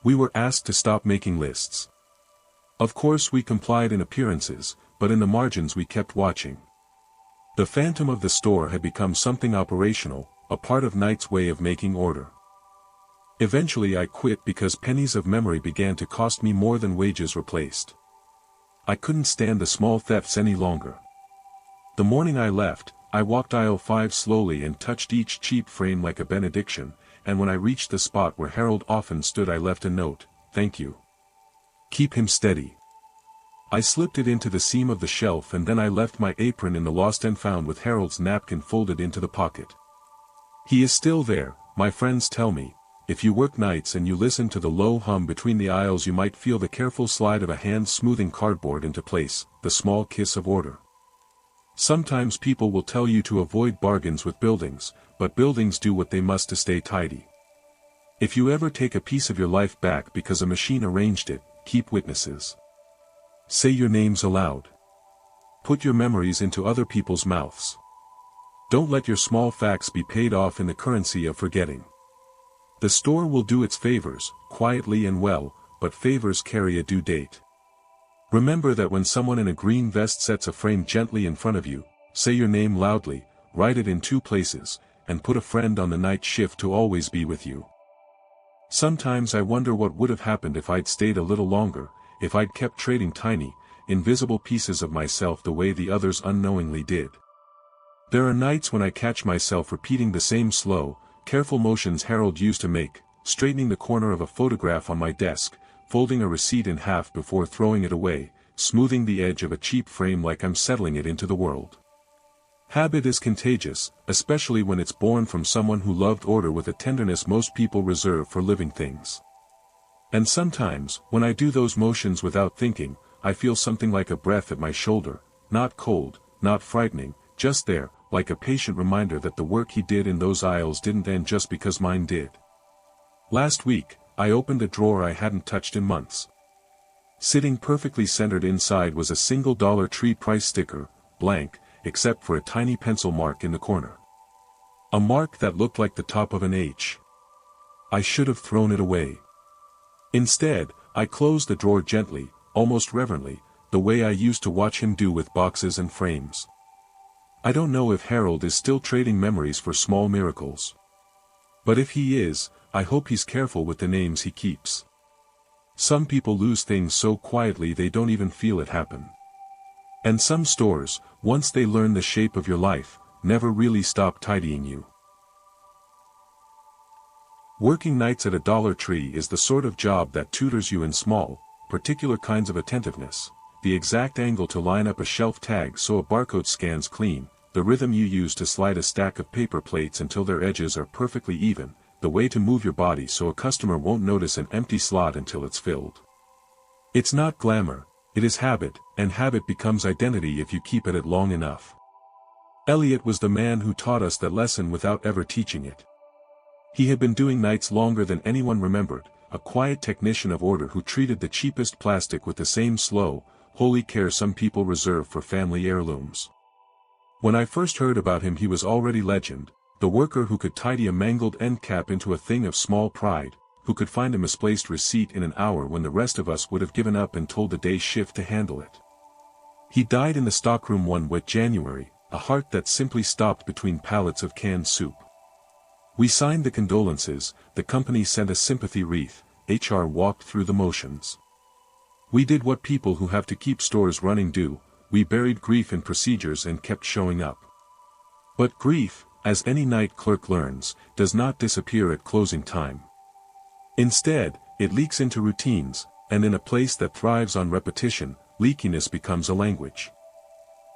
We were asked to stop making lists. Of course we complied in appearances, but in the margins we kept watching. The phantom of the store had become something operational, a part of Knight's way of making order. Eventually I quit because pennies of memory began to cost me more than wages replaced. I couldn't stand the small thefts any longer. The morning I left, I walked aisle 5 slowly and touched each cheap frame like a benediction, and when I reached the spot where Harold often stood I left a note: "Thank you. Keep him steady." I slipped it into the seam of the shelf and then I left my apron in the lost and found with Harold's napkin folded into the pocket. He is still there, my friends tell me. If you work nights and you listen to the low hum between the aisles, you might feel the careful slide of a hand smoothing cardboard into place, the small kiss of order. Sometimes people will tell you to avoid bargains with buildings, but buildings do what they must to stay tidy. If you ever take a piece of your life back because a machine arranged it, keep witnesses. Say your names aloud. Put your memories into other people's mouths. Don't let your small facts be paid off in the currency of forgetting. The store will do its favors, quietly and well, but favors carry a due date. Remember that when someone in a green vest sets a frame gently in front of you, say your name loudly, write it in 2 places, and put a friend on the night shift to always be with you. Sometimes I wonder what would have happened if I'd stayed a little longer, if I'd kept trading tiny, invisible pieces of myself the way the others unknowingly did. There are nights when I catch myself repeating the same slow, careful motions Harold used to make, straightening the corner of a photograph on my desk, folding a receipt in half before throwing it away, smoothing the edge of a cheap frame like I'm settling it into the world. Habit is contagious, especially when it's born from someone who loved order with a tenderness most people reserve for living things. And sometimes, when I do those motions without thinking, I feel something like a breath at my shoulder, not cold, not frightening, just there, like a patient reminder that the work he did in those aisles didn't end just because mine did. Last week, I opened a drawer I hadn't touched in months. Sitting perfectly centered inside was a single Dollar Tree price sticker, blank, except for a tiny pencil mark in the corner. A mark that looked like the top of an H. I should have thrown it away. Instead, I closed the drawer gently, almost reverently, the way I used to watch him do with boxes and frames. I don't know if Harold is still trading memories for small miracles. But if he is, I hope he's careful with the names he keeps. Some people lose things so quietly they don't even feel it happen. And some stores, once they learn the shape of your life, never really stop tidying you. Working nights at a Dollar Tree is the sort of job that tutors you in small, particular kinds of attentiveness, the exact angle to line up a shelf tag so a barcode scans clean, the rhythm you use to slide a stack of paper plates until their edges are perfectly even, the way to move your body so a customer won't notice an empty slot until it's filled. It's not glamour, it is habit, and habit becomes identity if you keep at it long enough. Elliot was the man who taught us that lesson without ever teaching it. He had been doing nights longer than anyone remembered, a quiet technician of order who treated the cheapest plastic with the same slow, holy care some people reserve for family heirlooms. When I first heard about him he was already legend, the worker who could tidy a mangled end cap into a thing of small pride, who could find a misplaced receipt in an hour when the rest of us would have given up and told the day shift to handle it. He died in the stockroom one wet January, a heart that simply stopped between pallets of canned soup. We signed the condolences, the company sent a sympathy wreath, HR walked through the motions. We did what people who have to keep stores running do, we buried grief in procedures and kept showing up. But grief, as any night clerk learns, does not disappear at closing time. Instead, it leaks into routines, and in a place that thrives on repetition, leakiness becomes a language.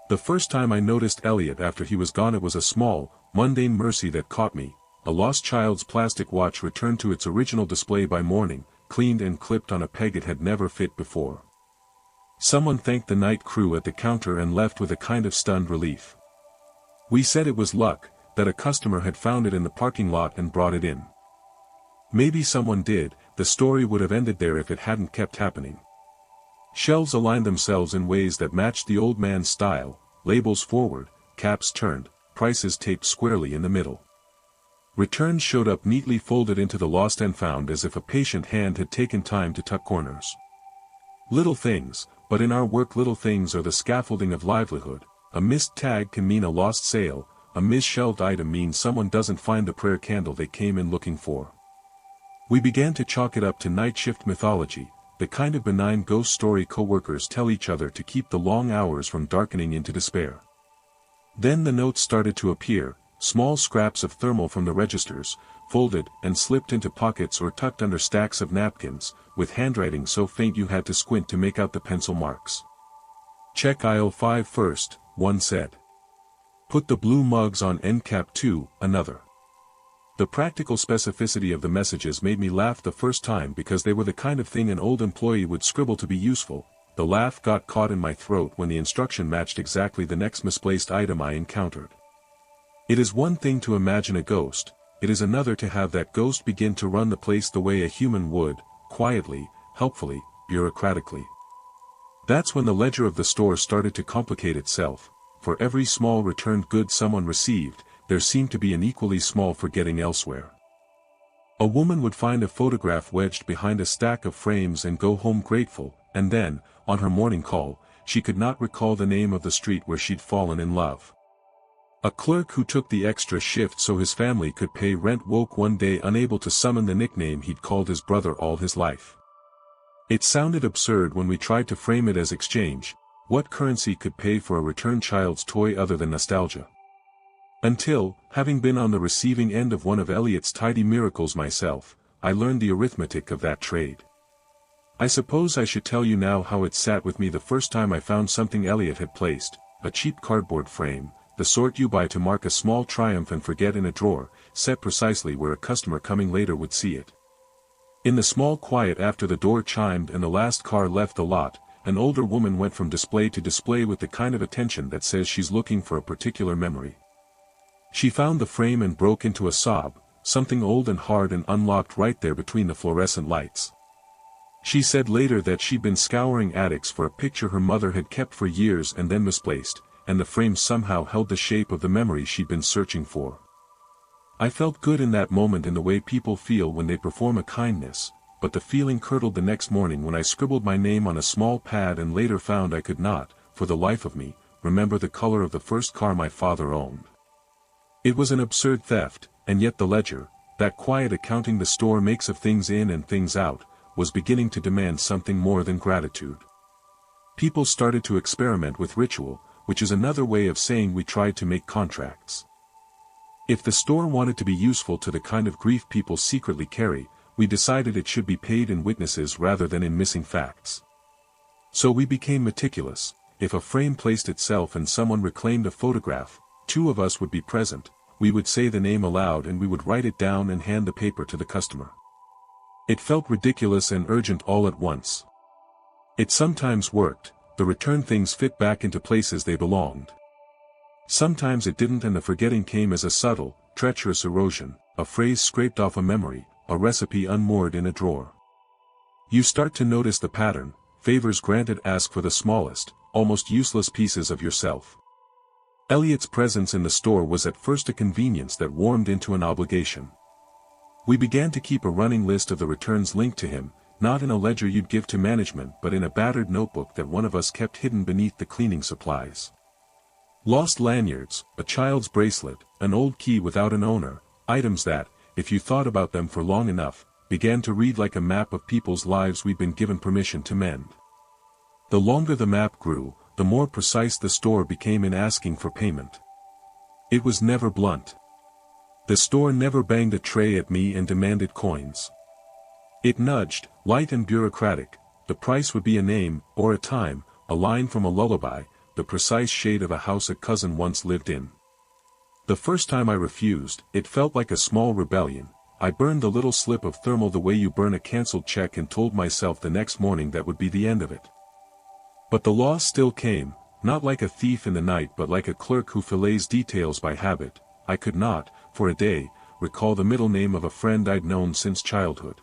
The first time I noticed Elliot after he was gone it was a small, mundane mercy that caught me. A lost child's plastic watch returned to its original display by morning, cleaned and clipped on a peg it had never fit before. Someone thanked the night crew at the counter and left with a kind of stunned relief. We said it was luck, that a customer had found it in the parking lot and brought it in. Maybe someone did, the story would have ended there if it hadn't kept happening. Shelves aligned themselves in ways that matched the old man's style, labels forward, caps turned, prices taped squarely in the middle. Returns showed up neatly folded into the lost and found as if a patient hand had taken time to tuck corners. Little things, but in our work little things are the scaffolding of livelihood. A missed tag can mean a lost sale, a misshelved item means someone doesn't find the prayer candle they came in looking for. We began to chalk it up to night shift mythology, the kind of benign ghost story co-workers tell each other to keep the long hours from darkening into despair. Then the notes started to appear, small scraps of thermal from the registers, folded and slipped into pockets or tucked under stacks of napkins, with handwriting so faint you had to squint to make out the pencil marks. "Check aisle 5 first," one said. "Put the blue mugs on end cap 2, another. The practical specificity of the messages made me laugh the first time because they were the kind of thing an old employee would scribble to be useful. The laugh got caught in my throat when the instruction matched exactly the next misplaced item I encountered. It is one thing to imagine a ghost, it is another to have that ghost begin to run the place the way a human would, quietly, helpfully, bureaucratically. That's when the ledger of the store started to complicate itself. For every small returned good someone received, there seemed to be an equally small forgetting elsewhere. A woman would find a photograph wedged behind a stack of frames and go home grateful, and then, on her morning call, she could not recall the name of the street where she'd fallen in love. A clerk who took the extra shift so his family could pay rent woke one day unable to summon the nickname he'd called his brother all his life. It sounded absurd when we tried to frame it as exchange. What currency could pay for a returned child's toy other than nostalgia? Until, having been on the receiving end of one of Elliot's tidy miracles myself, I learned the arithmetic of that trade. I suppose I should tell you now how it sat with me the first time I found something Elliot had placed, a cheap cardboard frame, the sort you buy to mark a small triumph and forget in a drawer, set precisely where a customer coming later would see it. In the small quiet after the door chimed and the last car left the lot, an older woman went from display to display with the kind of attention that says she's looking for a particular memory. She found the frame and broke into a sob, something old and hard and unlocked right there between the fluorescent lights. She said later that she'd been scouring attics for a picture her mother had kept for years and then misplaced, and the frame somehow held the shape of the memory she'd been searching for. I felt good in that moment in the way people feel when they perform a kindness, but the feeling curdled the next morning when I scribbled my name on a small pad and later found I could not, for the life of me, remember the color of the first car my father owned. It was an absurd theft, and yet the ledger, that quiet accounting the store makes of things in and things out, was beginning to demand something more than gratitude. People started to experiment with ritual, which is another way of saying we tried to make contracts. If the store wanted to be useful to the kind of grief people secretly carry, we decided it should be paid in witnesses rather than in missing facts. So we became meticulous. If a frame placed itself and someone reclaimed a photograph, two of us would be present, we would say the name aloud and we would write it down and hand the paper to the customer. It felt ridiculous and urgent all at once. It sometimes worked, the returned things fit back into places they belonged. Sometimes it didn't, and the forgetting came as a subtle, treacherous erosion, a phrase scraped off a memory, a recipe unmoored in a drawer. You start to notice the pattern. Favors granted ask for the smallest, almost useless pieces of yourself. Elliot's presence in the store was at first a convenience that warmed into an obligation. We began to keep a running list of the returns linked to him, not in a ledger you'd give to management but in a battered notebook that one of us kept hidden beneath the cleaning supplies. Lost lanyards, a child's bracelet, an old key without an owner, items that, if you thought about them for long enough, began to read like a map of people's lives we'd been given permission to mend. The longer the map grew, the more precise the store became in asking for payment. It was never blunt. The store never banged a tray at me and demanded coins. It nudged, light and bureaucratic. The price would be a name, or a time, a line from a lullaby, the precise shade of a house a cousin once lived in. The first time I refused, it felt like a small rebellion. I burned the little slip of thermal the way you burn a cancelled check and told myself the next morning that would be the end of it. But the loss still came, not like a thief in the night but like a clerk who fillets details by habit. I could not, for a day, recall the middle name of a friend I'd known since childhood.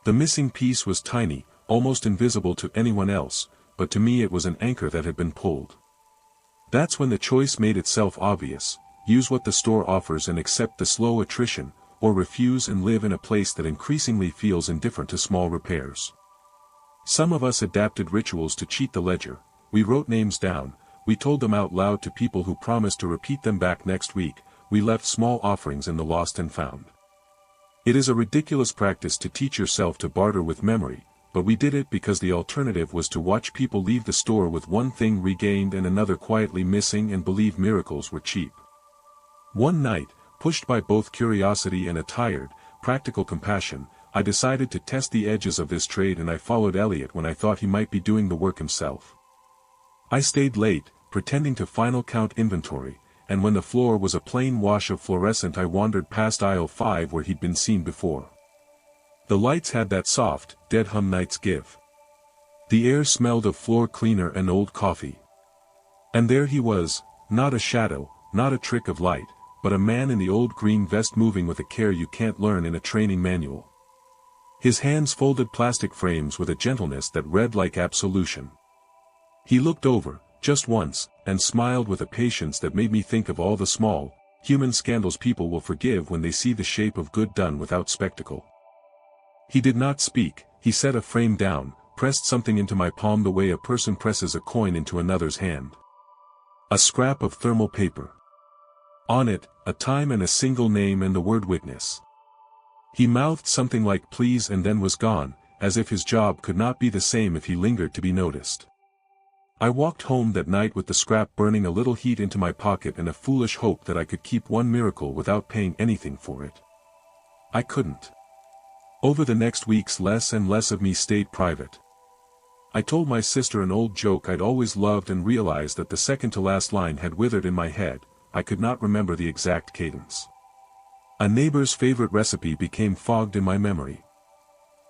The missing piece was tiny, almost invisible to anyone else, but to me it was an anchor that had been pulled. That's when the choice made itself obvious: use what the store offers and accept the slow attrition, or refuse and live in a place that increasingly feels indifferent to small repairs. Some of us adapted rituals to cheat the ledger. We wrote names down, we told them out loud to people who promised to repeat them back next week, we left small offerings in the lost and found. It is a ridiculous practice to teach yourself to barter with memory, but we did it because the alternative was to watch people leave the store with one thing regained and another quietly missing and believe miracles were cheap. One night, pushed by both curiosity and a tired, practical compassion, I decided to test the edges of this trade and I followed Elliot when I thought he might be doing the work himself. I stayed late, pretending to final count inventory, and when the floor was a plain wash of fluorescent I wandered past aisle 5 where he'd been seen before. The lights had that soft, dead hum nights give. The air smelled of floor cleaner and old coffee. And there he was, not a shadow, not a trick of light, but a man in the old green vest moving with a care you can't learn in a training manual. His hands folded plastic frames with a gentleness that read like absolution. He looked over, just once, and smiled with a patience that made me think of all the small, human scandals people will forgive when they see the shape of good done without spectacle. He did not speak. He set a frame down, pressed something into my palm the way a person presses a coin into another's hand. A scrap of thermal paper. On it, a time and a single name and the word witness. He mouthed something like please and then was gone, as if his job could not be the same if he lingered to be noticed. I walked home that night with the scrap burning a little heat into my pocket and a foolish hope that I could keep one miracle without paying anything for it. I couldn't. Over the next weeks less and less of me stayed private. I told my sister an old joke I'd always loved and realized that the second-to-last line had withered in my head. I could not remember the exact cadence. A neighbor's favorite recipe became fogged in my memory.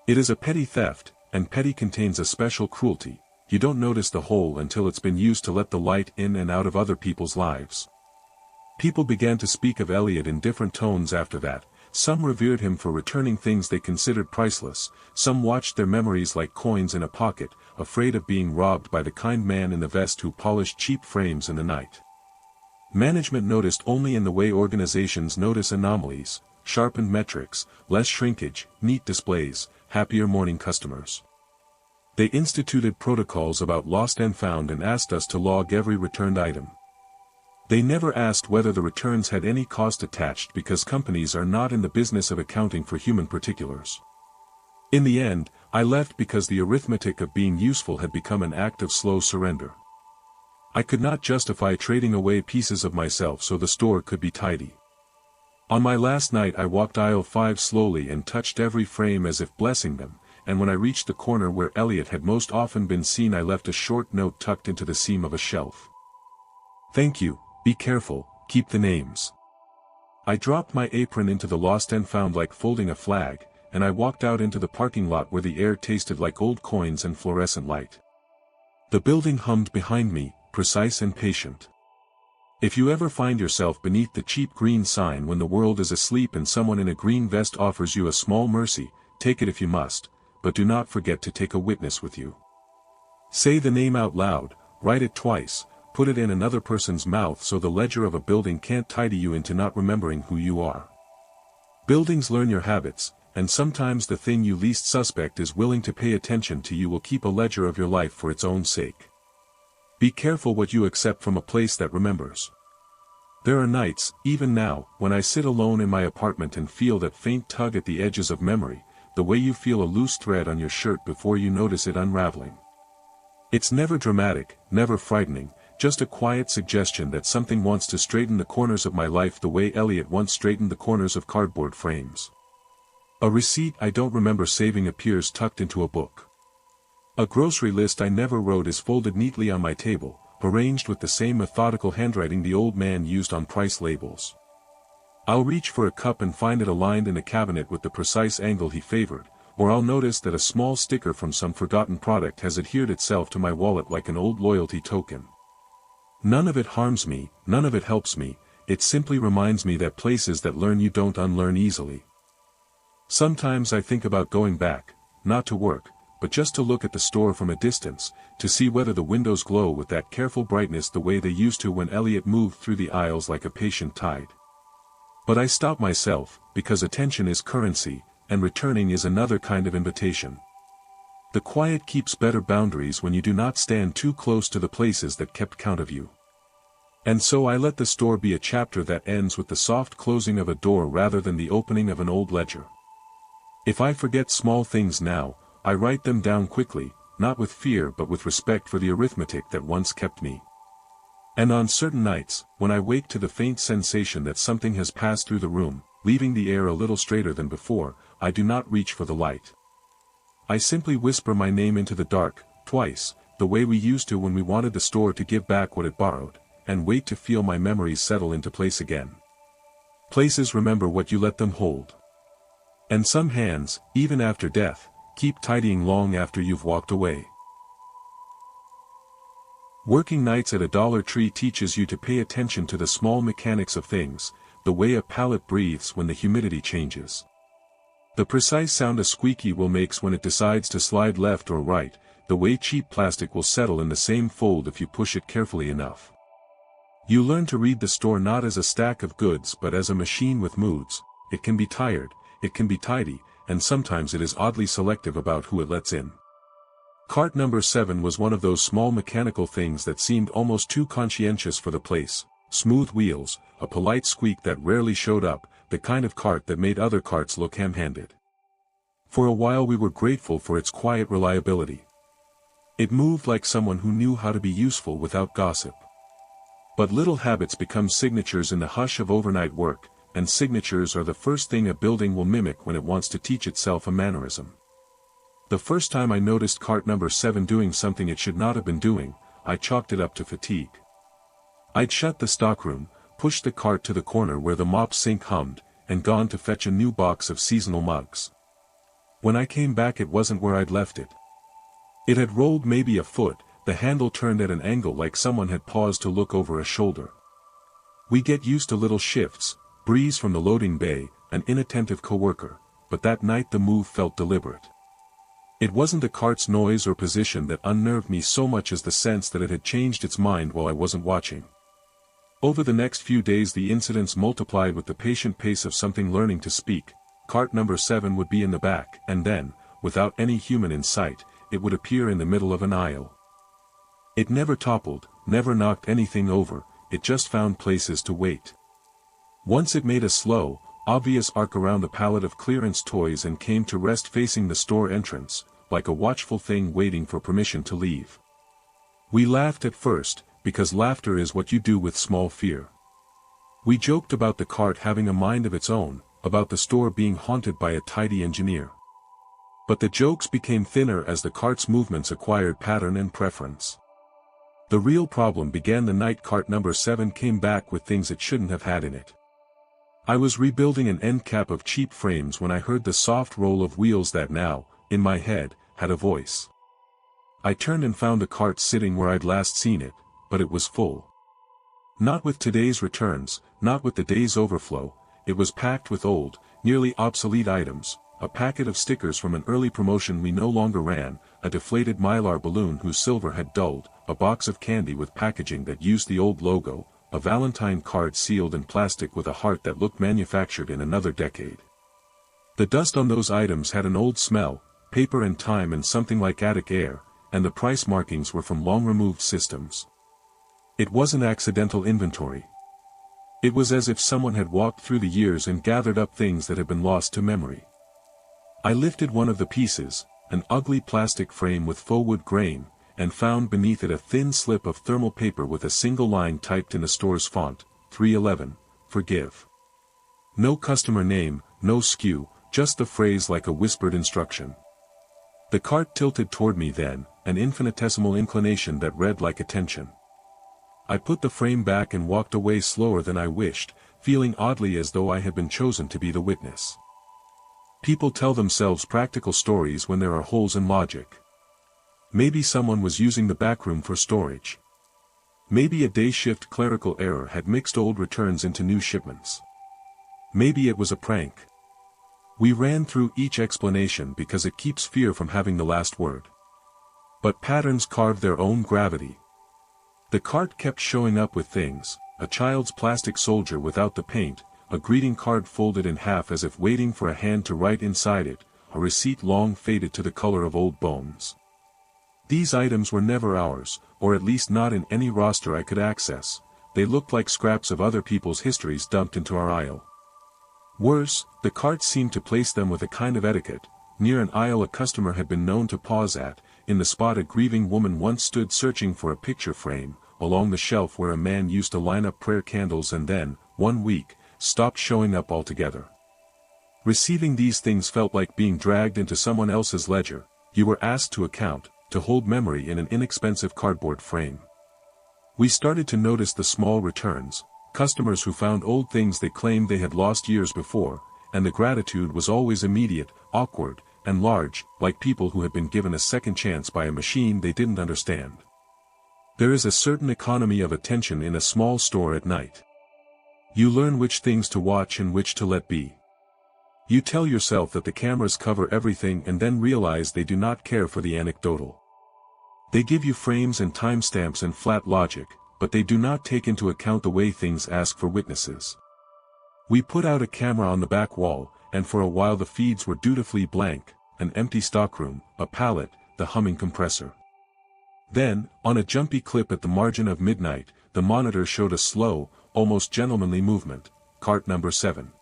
It is a petty theft, and petty contains a special cruelty. You don't notice the hole until it's been used to let the light in and out of other people's lives. People began to speak of Elliot in different tones after that. Some revered him for returning things they considered priceless, some watched their memories like coins in a pocket, afraid of being robbed by the kind man in the vest who polished cheap frames in the night. Management noticed only in the way organizations notice anomalies, sharpened metrics, less shrinkage, neat displays, happier morning customers. They instituted protocols about lost and found and asked us to log every returned item. They never asked whether the returns had any cost attached because companies are not in the business of accounting for human particulars. In the end, I left because the arithmetic of being useful had become an act of slow surrender. I could not justify trading away pieces of myself so the store could be tidy. On my last night I walked aisle 5 slowly and touched every frame as if blessing them, and when I reached the corner where Elliot had most often been seen I left a short note tucked into the seam of a shelf. "Thank you, be careful, keep the names." I dropped my apron into the lost and found like folding a flag, and I walked out into the parking lot where the air tasted like old coins and fluorescent light. The building hummed behind me, precise and patient. If you ever find yourself beneath the cheap green sign when the world is asleep and someone in a green vest offers you a small mercy, take it if you must, but do not forget to take a witness with you. Say the name out loud, write it twice, put it in another person's mouth so the ledger of a building can't tidy you into not remembering who you are. Buildings learn your habits, and sometimes the thing you least suspect is willing to pay attention to you will keep a ledger of your life for its own sake. Be careful what you accept from a place that remembers. There are nights, even now, when I sit alone in my apartment and feel that faint tug at the edges of memory, the way you feel a loose thread on your shirt before you notice it unraveling. It's never dramatic, never frightening, just a quiet suggestion that something wants to straighten the corners of my life the way Elliot once straightened the corners of cardboard frames. A receipt I don't remember saving appears tucked into a book. A grocery list I never wrote is folded neatly on my table, arranged with the same methodical handwriting the old man used on price labels. I'll reach for a cup and find it aligned in a cabinet with the precise angle he favored, or I'll notice that a small sticker from some forgotten product has adhered itself to my wallet like an old loyalty token. None of it harms me, none of it helps me, it simply reminds me that places that learn you don't unlearn easily. Sometimes I think about going back, not to work, but just to look at the store from a distance, to see whether the windows glow with that careful brightness the way they used to when Elliot moved through the aisles like a patient tide. But I stop myself, because attention is currency, and returning is another kind of invitation. The quiet keeps better boundaries when you do not stand too close to the places that kept count of you. And so I let the store be a chapter that ends with the soft closing of a door rather than the opening of an old ledger. If I forget small things now, I write them down quickly, not with fear but with respect for the arithmetic that once kept me. And on certain nights, when I wake to the faint sensation that something has passed through the room, leaving the air a little straighter than before, I do not reach for the light. I simply whisper my name into the dark, twice, the way we used to when we wanted the store to give back what it borrowed, and wait to feel my memories settle into place again. Places remember what you let them hold. And some hands, even after death, keep tidying long after you've walked away. Working nights at a Dollar Tree teaches you to pay attention to the small mechanics of things, the way a pallet breathes when the humidity changes. The precise sound a squeaky wheel makes when it decides to slide left or right, the way cheap plastic will settle in the same fold if you push it carefully enough. You learn to read the store not as a stack of goods but as a machine with moods. It can be tired, it can be tidy, and sometimes it is oddly selective about who it lets in. Cart number 7 was one of those small mechanical things that seemed almost too conscientious for the place. Smooth wheels, a polite squeak that rarely showed up, the kind of cart that made other carts look ham-handed. For a while we were grateful for its quiet reliability. It moved like someone who knew how to be useful without gossip. But little habits become signatures in the hush of overnight work, and signatures are the first thing a building will mimic when it wants to teach itself a mannerism. The first time I noticed cart number 7 doing something it should not have been doing, I chalked it up to fatigue. I'd shut the stockroom, pushed the cart to the corner where the mop sink hummed, and gone to fetch a new box of seasonal mugs. When I came back it wasn't where I'd left it. It had rolled maybe a foot, the handle turned at an angle like someone had paused to look over a shoulder. We get used to little shifts, breeze from the loading bay, an inattentive coworker, but that night the move felt deliberate. It wasn't the cart's noise or position that unnerved me so much as the sense that it had changed its mind while I wasn't watching. Over the next few days the incidents multiplied with the patient pace of something learning to speak. Cart number 7 would be in the back, and then, without any human in sight, it would appear in the middle of an aisle. It never toppled, never knocked anything over, it just found places to wait. Once it made a slow, obvious arc around the pallet of clearance toys and came to rest facing the store entrance, like a watchful thing waiting for permission to leave. We laughed at first, because laughter is what you do with small fear. We joked about the cart having a mind of its own, about the store being haunted by a tidy engineer. But the jokes became thinner as the cart's movements acquired pattern and preference. The real problem began the night cart number 7 came back with things it shouldn't have had in it. I was rebuilding an end cap of cheap frames when I heard the soft roll of wheels that now, in my head, had a voice. I turned and found the cart sitting where I'd last seen it, but it was full. Not with today's returns, not with the day's overflow, it was packed with old, nearly obsolete items, a packet of stickers from an early promotion we no longer ran, a deflated mylar balloon whose silver had dulled, a box of candy with packaging that used the old logo, a Valentine card sealed in plastic with a heart that looked manufactured in another decade. The dust on those items had an old smell, paper and time and something like attic air, and the price markings were from long-removed systems. It wasn't accidental inventory. It was as if someone had walked through the years and gathered up things that had been lost to memory. I lifted one of the pieces, an ugly plastic frame with faux wood grain, and found beneath it a thin slip of thermal paper with a single line typed in the store's font, 311, forgive. No customer name, no SKU, just the phrase like a whispered instruction. The cart tilted toward me then, an infinitesimal inclination that read like attention. I put the frame back and walked away slower than I wished, feeling oddly as though I had been chosen to be the witness. People tell themselves practical stories when there are holes in logic. Maybe someone was using the backroom for storage. Maybe a day-shift clerical error had mixed old returns into new shipments. Maybe it was a prank. We ran through each explanation because it keeps fear from having the last word. But patterns carve their own gravity. The cart kept showing up with things, a child's plastic soldier without the paint, a greeting card folded in half as if waiting for a hand to write inside it, a receipt long faded to the color of old bones. These items were never ours, or at least not in any roster I could access. They looked like scraps of other people's histories dumped into our aisle. Worse, the cart seemed to place them with a kind of etiquette, near an aisle a customer had been known to pause at, in the spot a grieving woman once stood searching for a picture frame, along the shelf where a man used to line up prayer candles and then, one week, stopped showing up altogether. Receiving these things felt like being dragged into someone else's ledger. You were asked to account, to hold memory in an inexpensive cardboard frame. We started to notice the small returns, customers who found old things they claimed they had lost years before, and the gratitude was always immediate, awkward, and large, like people who had been given a second chance by a machine they didn't understand. There is a certain economy of attention in a small store at night. You learn which things to watch and which to let be. You tell yourself that the cameras cover everything and then realize they do not care for the anecdotal. They give you frames and timestamps and flat logic, but they do not take into account the way things ask for witnesses. We put out a camera on the back wall, and for a while the feeds were dutifully blank, an empty stockroom, a pallet, the humming compressor. Then, on a jumpy clip at the margin of midnight, the monitor showed a slow, almost gentlemanly movement, cart number 7.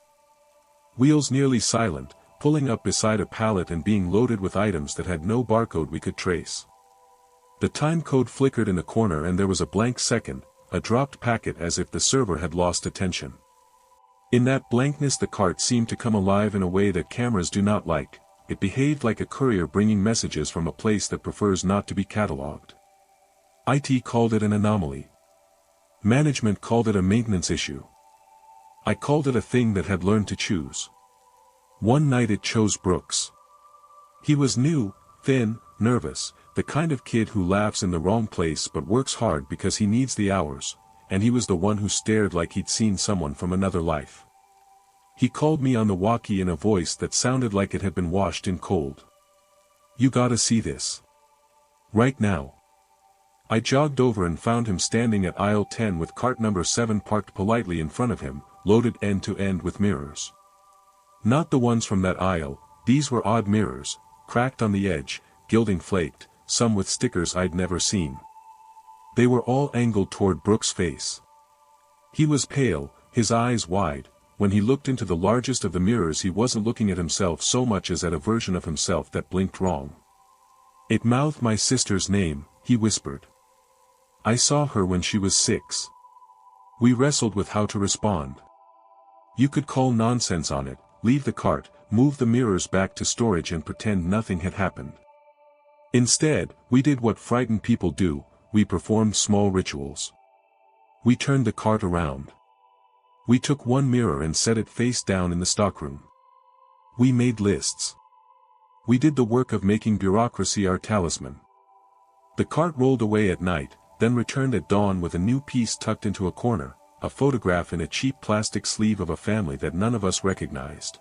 Wheels nearly silent, pulling up beside a pallet and being loaded with items that had no barcode we could trace. The time code flickered in the corner and there was a blank second, a dropped packet as if the server had lost attention. In that blankness the cart seemed to come alive in a way that cameras do not like. It behaved like a courier bringing messages from a place that prefers not to be catalogued. IT called it an anomaly. Management called it a maintenance issue. I called it a thing that had learned to choose. One night it chose Brooks. He was new, thin, nervous, the kind of kid who laughs in the wrong place but works hard because he needs the hours, and he was the one who stared like he'd seen someone from another life. He called me on the walkie in a voice that sounded like it had been washed in cold. "You gotta see this. Right now." I jogged over and found him standing at aisle 10 with cart number 7 parked politely in front of him, loaded end to end with mirrors. Not the ones from that aisle, these were odd mirrors, cracked on the edge, gilding flaked, some with stickers I'd never seen. They were all angled toward Brooke's face. He was pale, his eyes wide. When he looked into the largest of the mirrors he wasn't looking at himself so much as at a version of himself that blinked wrong. "It mouthed my sister's name," he whispered. "I saw her when she was 6. We wrestled with how to respond. You could call nonsense on it, leave the cart, move the mirrors back to storage and pretend nothing had happened. Instead, we did what frightened people do, we performed small rituals. We turned the cart around. We took one mirror and set it face down in the stockroom. We made lists. We did the work of making bureaucracy our talisman. The cart rolled away at night, then returned at dawn with a new piece tucked into a corner, a photograph in a cheap plastic sleeve of a family that none of us recognized.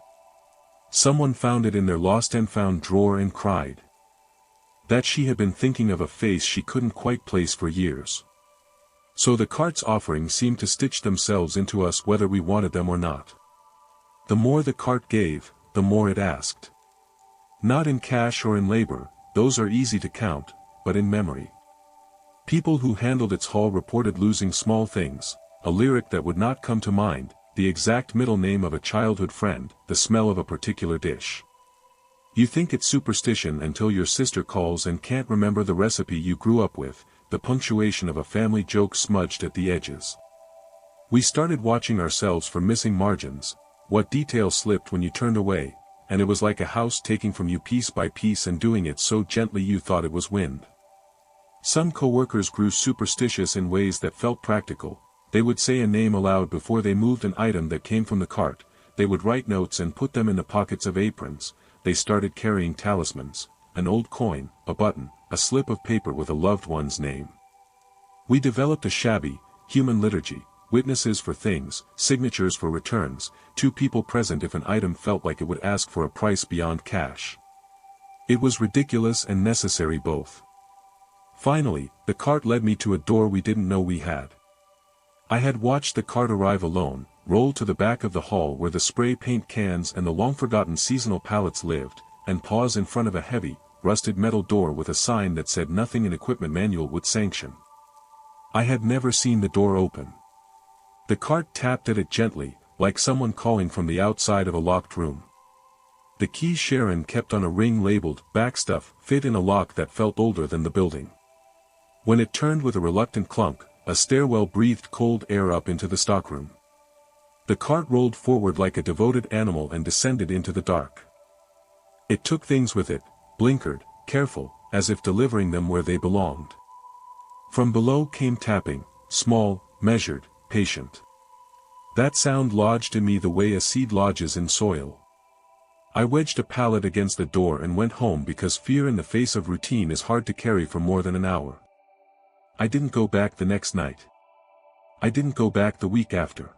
Someone found it in their lost and found drawer and cried. That she had been thinking of a face she couldn't quite place for years. So the cart's offerings seemed to stitch themselves into us whether we wanted them or not. The more the cart gave, the more it asked. Not in cash or in labor, those are easy to count, but in memory. People who handled its haul reported losing small things, a lyric that would not come to mind, the exact middle name of a childhood friend, the smell of a particular dish. You think it's superstition until your sister calls and can't remember the recipe you grew up with, the punctuation of a family joke smudged at the edges. We started watching ourselves for missing margins, what detail slipped when you turned away, and it was like a house taking from you piece by piece and doing it so gently you thought it was wind. Some coworkers grew superstitious in ways that felt practical. They would say a name aloud before they moved an item that came from the cart, they would write notes and put them in the pockets of aprons, they started carrying talismans, an old coin, a button, a slip of paper with a loved one's name. We developed a shabby, human liturgy, witnesses for things, signatures for returns, 2 people present if an item felt like it would ask for a price beyond cash. It was ridiculous and necessary both. Finally, the cart led me to a door we didn't know we had. I had watched the cart arrive alone, roll to the back of the hall where the spray paint cans and the long-forgotten seasonal pallets lived, and pause in front of a heavy, rusted metal door with a sign that said nothing an equipment manual would sanction. I had never seen the door open. The cart tapped at it gently, like someone calling from the outside of a locked room. The key Sharon kept on a ring labeled "Backstuff" fit in a lock that felt older than the building. When it turned with a reluctant clunk, a stairwell breathed cold air up into the stockroom. The cart rolled forward like a devoted animal and descended into the dark. It took things with it, blinkered, careful, as if delivering them where they belonged. From below came tapping, small, measured, patient. That sound lodged in me the way a seed lodges in soil. I wedged a pallet against the door and went home because fear in the face of routine is hard to carry for more than an hour. I didn't go back the next night. I didn't go back the week after.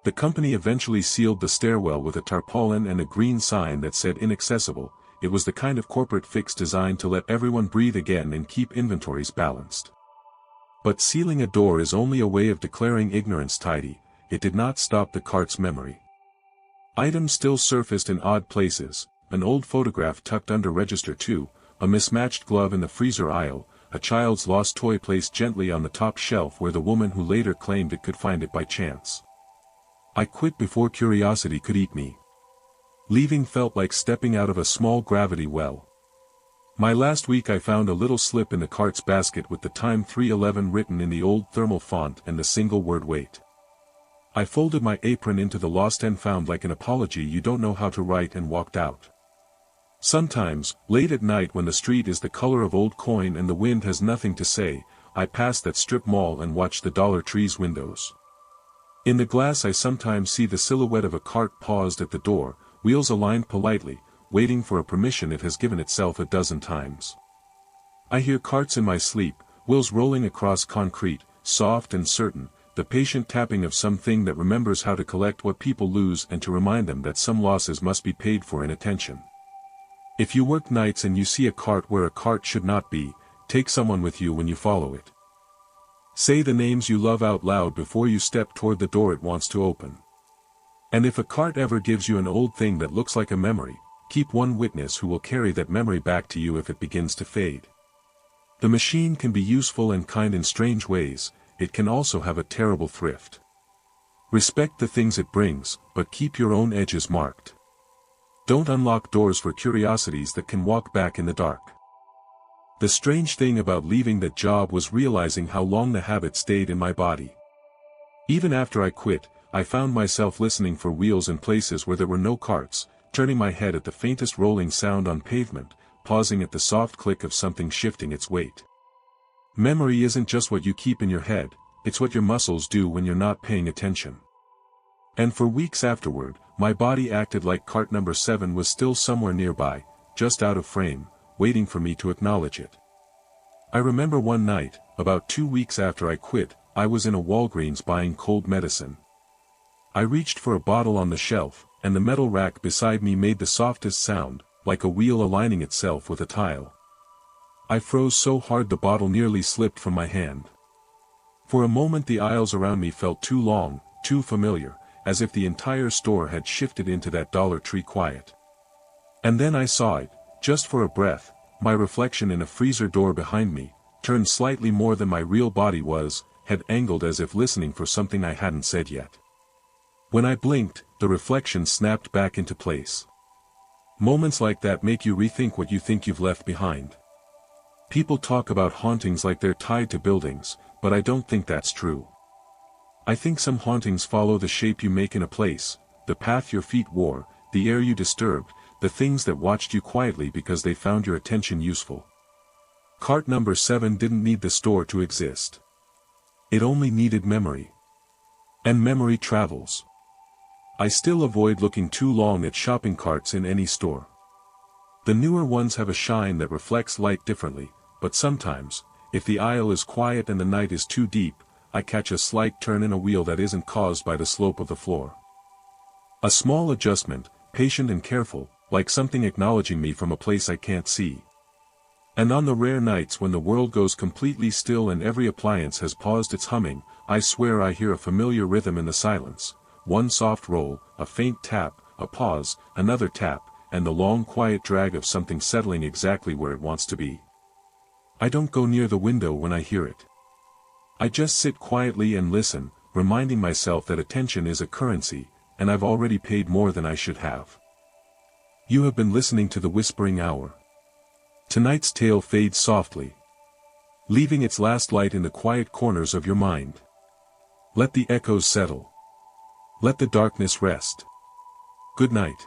The company eventually sealed the stairwell with a tarpaulin and a green sign that said inaccessible. It was the kind of corporate fix designed to let everyone breathe again and keep inventories balanced. But sealing a door is only a way of declaring ignorance tidy. It did not stop the cart's memory. Items still surfaced in odd places, an old photograph tucked under register 2, a mismatched glove in the freezer aisle, a child's lost toy placed gently on the top shelf where the woman who later claimed it could find it by chance. I quit before curiosity could eat me. Leaving felt like stepping out of a small gravity well. My last week I found a little slip in the cart's basket with the time 3:11 written in the old thermal font and the single word wait. I folded my apron into the lost and found like an apology you don't know how to write and walked out. Sometimes, late at night when the street is the color of old coin and the wind has nothing to say, I pass that strip mall and watch the Dollar Tree's windows. In the glass I sometimes see the silhouette of a cart paused at the door, wheels aligned politely, waiting for a permission it has given itself a dozen times. I hear carts in my sleep, wheels rolling across concrete, soft and certain, the patient tapping of something that remembers how to collect what people lose and to remind them that some losses must be paid for in attention. If you work nights and you see a cart where a cart should not be, take someone with you when you follow it. Say the names you love out loud before you step toward the door it wants to open. And if a cart ever gives you an old thing that looks like a memory, keep one witness who will carry that memory back to you if it begins to fade. The machine can be useful and kind in strange ways, it can also have a terrible thrift. Respect the things it brings, but keep your own edges marked. Don't unlock doors for curiosities that can walk back in the dark. The strange thing about leaving that job was realizing how long the habit stayed in my body. Even after I quit, I found myself listening for wheels in places where there were no carts, turning my head at the faintest rolling sound on pavement, pausing at the soft click of something shifting its weight. Memory isn't just what you keep in your head, it's what your muscles do when you're not paying attention. And for weeks afterward, my body acted like cart number 7 was still somewhere nearby, just out of frame, waiting for me to acknowledge it. I remember one night, about 2 weeks after I quit, I was in a Walgreens buying cold medicine. I reached for a bottle on the shelf, and the metal rack beside me made the softest sound, like a wheel aligning itself with a tile. I froze so hard the bottle nearly slipped from my hand. For a moment the aisles around me felt too long, too familiar, as if the entire store had shifted into that Dollar Tree quiet. And then I saw it, just for a breath, my reflection in a freezer door behind me, turned slightly more than my real body was, head angled as if listening for something I hadn't said yet. When I blinked, the reflection snapped back into place. Moments like that make you rethink what you think you've left behind. People talk about hauntings like they're tied to buildings, but I don't think that's true. I think some hauntings follow the shape you make in a place, the path your feet wore, the air you disturbed, the things that watched you quietly because they found your attention useful. Cart number 7 didn't need the store to exist. It only needed memory. And memory travels. I still avoid looking too long at shopping carts in any store. The newer ones have a shine that reflects light differently, but sometimes, if the aisle is quiet and the night is too deep, I catch a slight turn in a wheel that isn't caused by the slope of the floor. A small adjustment, patient and careful, like something acknowledging me from a place I can't see. And on the rare nights when the world goes completely still and every appliance has paused its humming, I swear I hear a familiar rhythm in the silence. One soft roll, a faint tap, a pause, another tap, and the long quiet drag of something settling exactly where it wants to be. I don't go near the window when I hear it. I just sit quietly and listen, reminding myself that attention is a currency, and I've already paid more than I should have. You have been listening to The Whispering Hour. Tonight's tale fades softly, leaving its last light in the quiet corners of your mind. Let the echoes settle. Let the darkness rest. Good night.